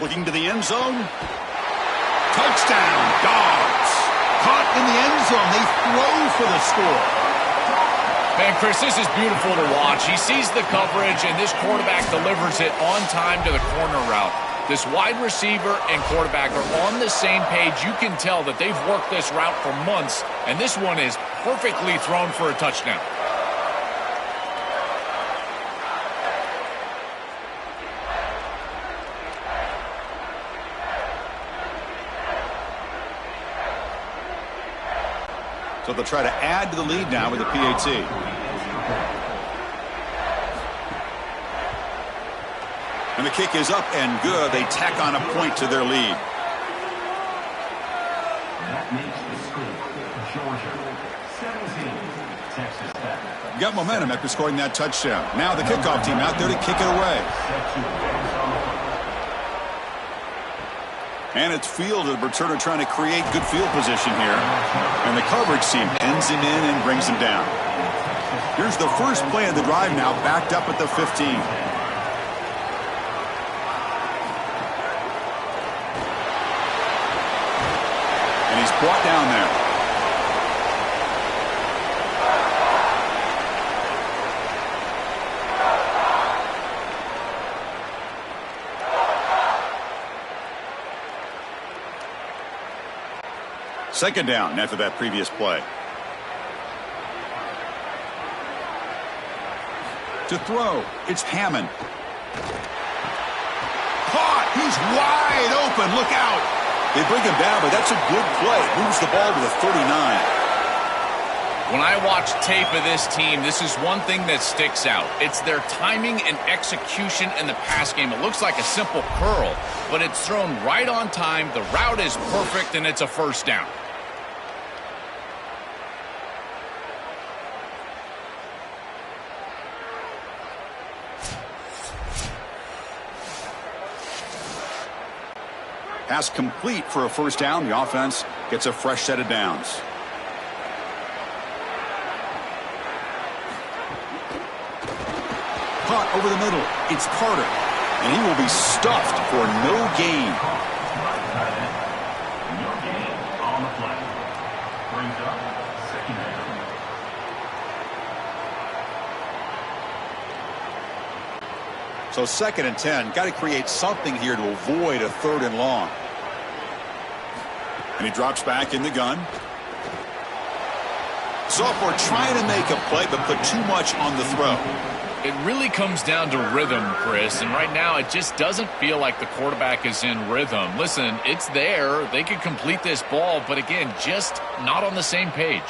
Looking to the end zone. Touchdown, Dogs. Caught in the end zone. They throw for the score. Man, Chris, this is beautiful to watch. He sees the coverage, and this quarterback delivers it on time to the corner route. This wide receiver and quarterback are on the same page. You can tell that they've worked this route for months, and this one is perfectly thrown for a touchdown. So they'll try to add to the lead now with the PAT. And the kick is up and good. They tack on a point to their lead. That makes the score Georgia 17, Texas Tech. Got momentum after scoring that touchdown. Now the kickoff team out there to kick it away. And it's fielded. Returner trying to create good field position here. And the coverage team ends him in and brings him down. Here's the first play of the drive now, backed up at the 15. And he's brought down there. Second down after that previous play. To throw, it's Hammond. Caught! He's wide open. Look out! They bring him down, but that's a good play. Moves the ball to the 39. When I watch tape of this team, this is one thing that sticks out. It's their timing and execution in the pass game. It looks like a simple curl, but it's thrown right on time. The route is perfect, and it's a first down. Pass complete for a first down. The offense gets a fresh set of downs. Caught over the middle. It's Carter. And he will be stuffed for no gain. No gain on the play. Brings up second down. So 2nd and 10. Got to create something here to avoid a 3rd and long. And he drops back in the gun. Sophomore trying to make a play, but put too much on the throw. It really comes down to rhythm, Chris, and right now it just doesn't feel like the quarterback is in rhythm. Listen, it's there. They could complete this ball, but again, just not on the same page.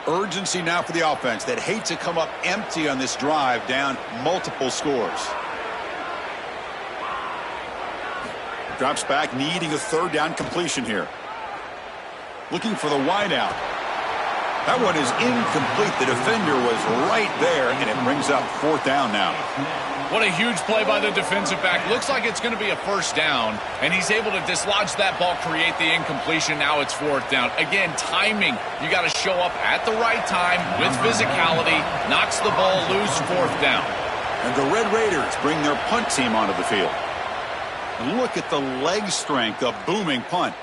Urgency now for the offense that hate to come up empty on this drive, down multiple scores. Drops back, needing a third down completion here. Looking for the wide out. That one is incomplete. The defender was right there, and it brings up fourth down now. What a huge play by the defensive back. Looks like it's going to be a first down, and he's able to dislodge that ball, create the incompletion. Now it's fourth down. Again, timing. You got to show up at the right time with physicality. Knocks the ball loose, fourth down. And the Red Raiders bring their punt team onto the field. Look at the leg strength, a booming punt.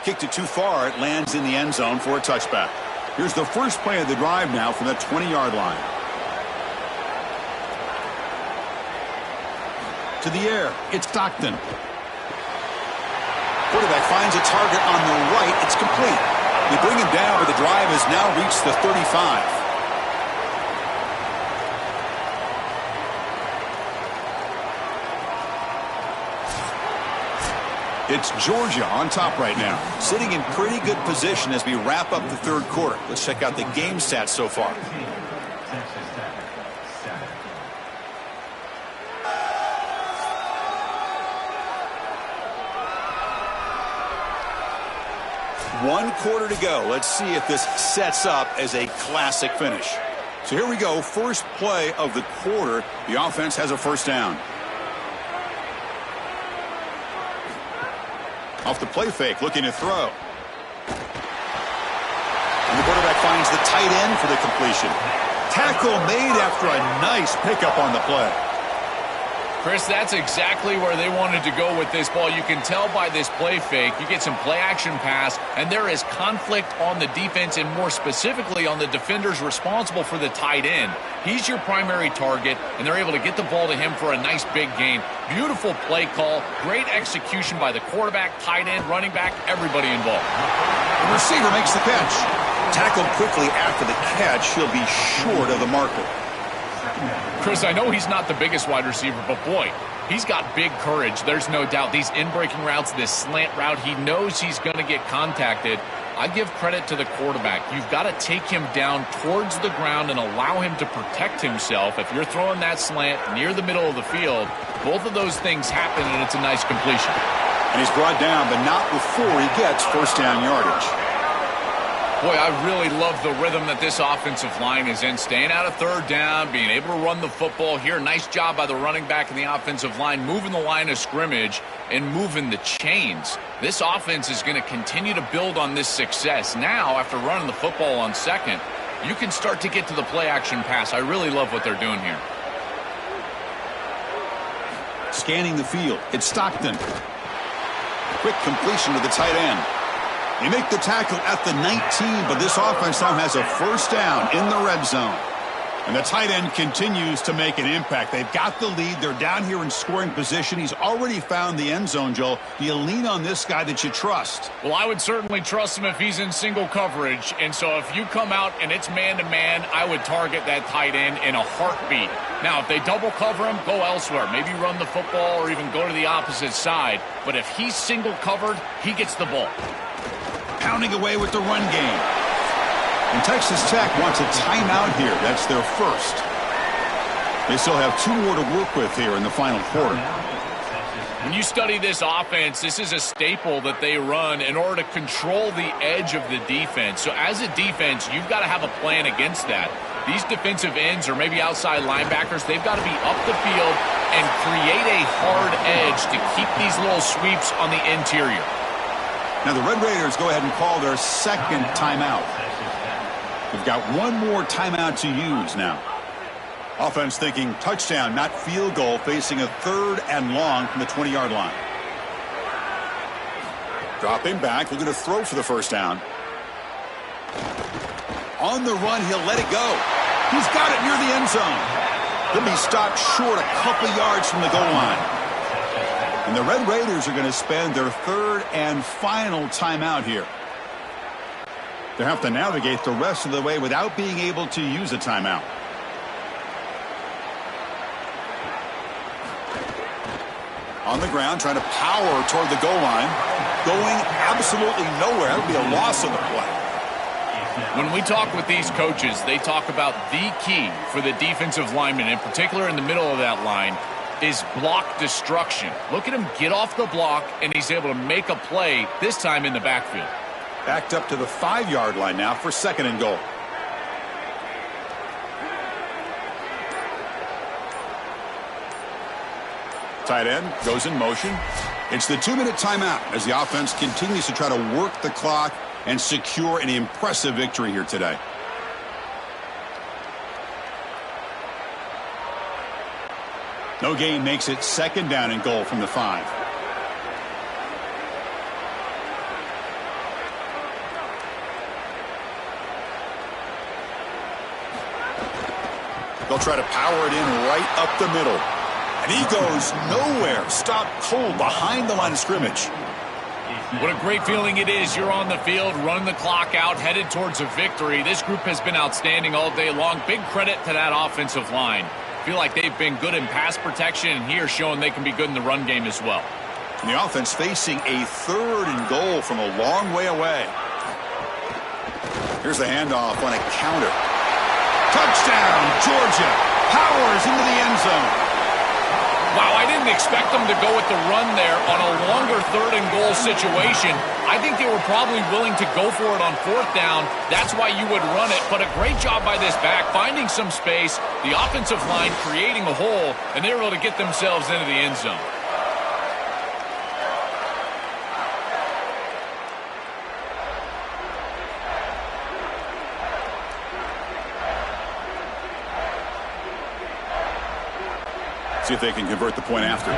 Kicked it too far. It lands in the end zone for a touchback. Here's the first play of the drive now from the 20-yard line. To the air, it's Stockton. Quarterback finds a target on the right. It's complete. They bring him down, but the drive has now reached the 35. It's Georgia on top right now, sitting in pretty good position as we wrap up the third quarter. Let's check out the game stats so far. One quarter to go. Let's see if this sets up as a classic finish. So here we go. First play of the quarter. The offense has a first down. Off the play fake, looking to throw. And the quarterback finds the tight end for the completion. Tackle made after a nice pickup on the play. Chris, that's exactly where they wanted to go with this ball. You can tell by this play fake. You get some play action pass, and there is conflict on the defense, and more specifically on the defenders responsible for the tight end. He's your primary target, and they're able to get the ball to him for a nice big gain. Beautiful play call, great execution by the quarterback, tight end, running back, everybody involved. The receiver makes the catch. Tackled quickly after the catch. He'll be short of the marker. Chris, I know he's not the biggest wide receiver, but boy, he's got big courage. There's no doubt. These in-breaking routes, this slant route, he knows he's going to get contacted. I give credit to the quarterback. You've got to take him down towards the ground and allow him to protect himself. If you're throwing that slant near the middle of the field, both of those things happen, and it's a nice completion. And he's brought down, but not before he gets first down yardage. Boy, I really love the rhythm that this offensive line is in. Staying out of third down, being able to run the football here. Nice job by the running back and the offensive line, moving the line of scrimmage and moving the chains. This offense is going to continue to build on this success. Now, after running the football on second, you can start to get to the play-action pass. I really love what they're doing here. Scanning the field, it's Stockton. Quick completion to the tight end. They make the tackle at the 19, but this offense now has a first down in the red zone. And the tight end continues to make an impact. They've got the lead. They're down here in scoring position. He's already found the end zone, Joel. Do you lean on this guy that you trust? Well, I would certainly trust him if he's in single coverage. And so if you come out and it's man-to-man, I would target that tight end in a heartbeat. Now, if they double cover him, go elsewhere. Maybe run the football or even go to the opposite side. But if he's single covered, he gets the ball. Pounding away with the run game. And Texas Tech wants a timeout here. That's their first. They still have two more to work with here in the final quarter. When you study this offense, this is a staple that they run in order to control the edge of the defense. So as a defense, you've got to have a plan against that. These defensive ends or maybe outside linebackers, they've got to be up the field and create a hard edge to keep these little sweeps on the interior. Now the Red Raiders go ahead and call their second timeout. We've got one more timeout to use now. Offense thinking touchdown, not field goal, facing a third and long from the 20-yard line. Dropping back, looking to throw for the first down. On the run, he'll let it go. He's got it near the end zone. He'll be stopped short a couple yards from the goal line. And the Red Raiders are going to spend their third and final timeout here. They have to navigate the rest of the way without being able to use a timeout. On the ground, trying to power toward the goal line. Going absolutely nowhere. That would be a loss on the play. When we talk with these coaches, they talk about the key for the defensive lineman, in particular in the middle of that line, is block destruction. Look at him get off the block, and he's able to make a play, this time in the backfield. Backed up to the 5-yard line now for 2nd and goal. Tight end goes in motion. It's the 2-minute timeout as the offense continues to try to work the clock and secure an impressive victory here today. No gain makes it 2nd down and goal from the 5. They'll try to power it in right up the middle. And he goes nowhere. Stopped cold behind the line of scrimmage. What a great feeling it is. You're on the field, running the clock out, headed towards a victory. This group has been outstanding all day long. Big credit to that offensive line. Feel like they've been good in pass protection, and here showing they can be good in the run game as well. And the offense facing a 3rd and goal from a long way away. Here's the handoff on a counter. Touchdown, Georgia. Powers into the end zone. Wow, I didn't expect them to go with the run there on a longer 3rd and goal situation. I think they were probably willing to go for it on 4th down. That's why you would run it. But a great job by this back, finding some space, the offensive line creating a hole, and they were able to get themselves into the end zone. See if they can convert the point after.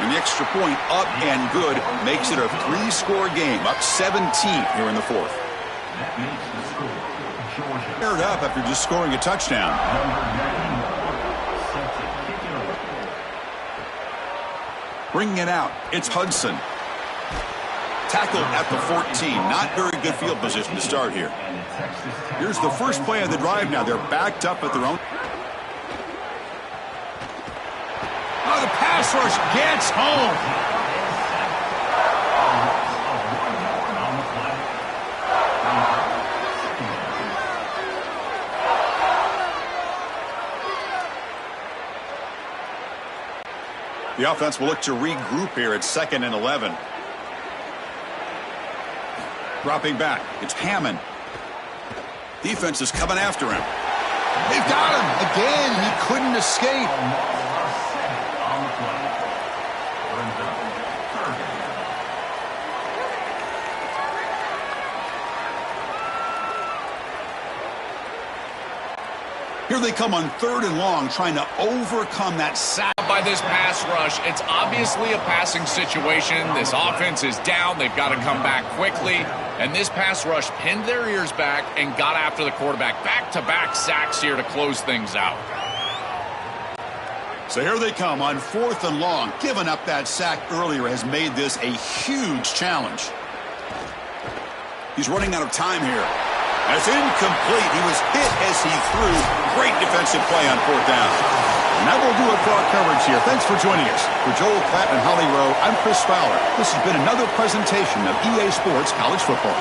And the extra point up and good makes it a 3-score game, up 17 here in the 4th. Paired up after just scoring a touchdown. Bringing it out, it's Hudson. Tackled at the 14. Not very good field position to start here. Here's the first play of the drive now. They're backed up at their own. Oh, the pass rush gets home. The offense will look to regroup here at 2nd and 11. Dropping back, it's Hammond. Defense is coming after him. They've got him again. He couldn't escape. Here they come on 3rd and long, trying to overcome that sack. By this pass rush, it's obviously a passing situation. This offense is down. They've got to come back quickly. And this pass rush pinned their ears back and got after the quarterback. Back-to-back sacks here to close things out. So here they come on 4th and long. Giving up that sack earlier has made this a huge challenge. He's running out of time here. That's incomplete. He was hit as he threw. Great defensive play on 4th down. And that will do it for our coverage here. Thanks for joining us. For Joel Klatt and Holly Rowe, I'm Chris Fowler. This has been another presentation of EA Sports College Football.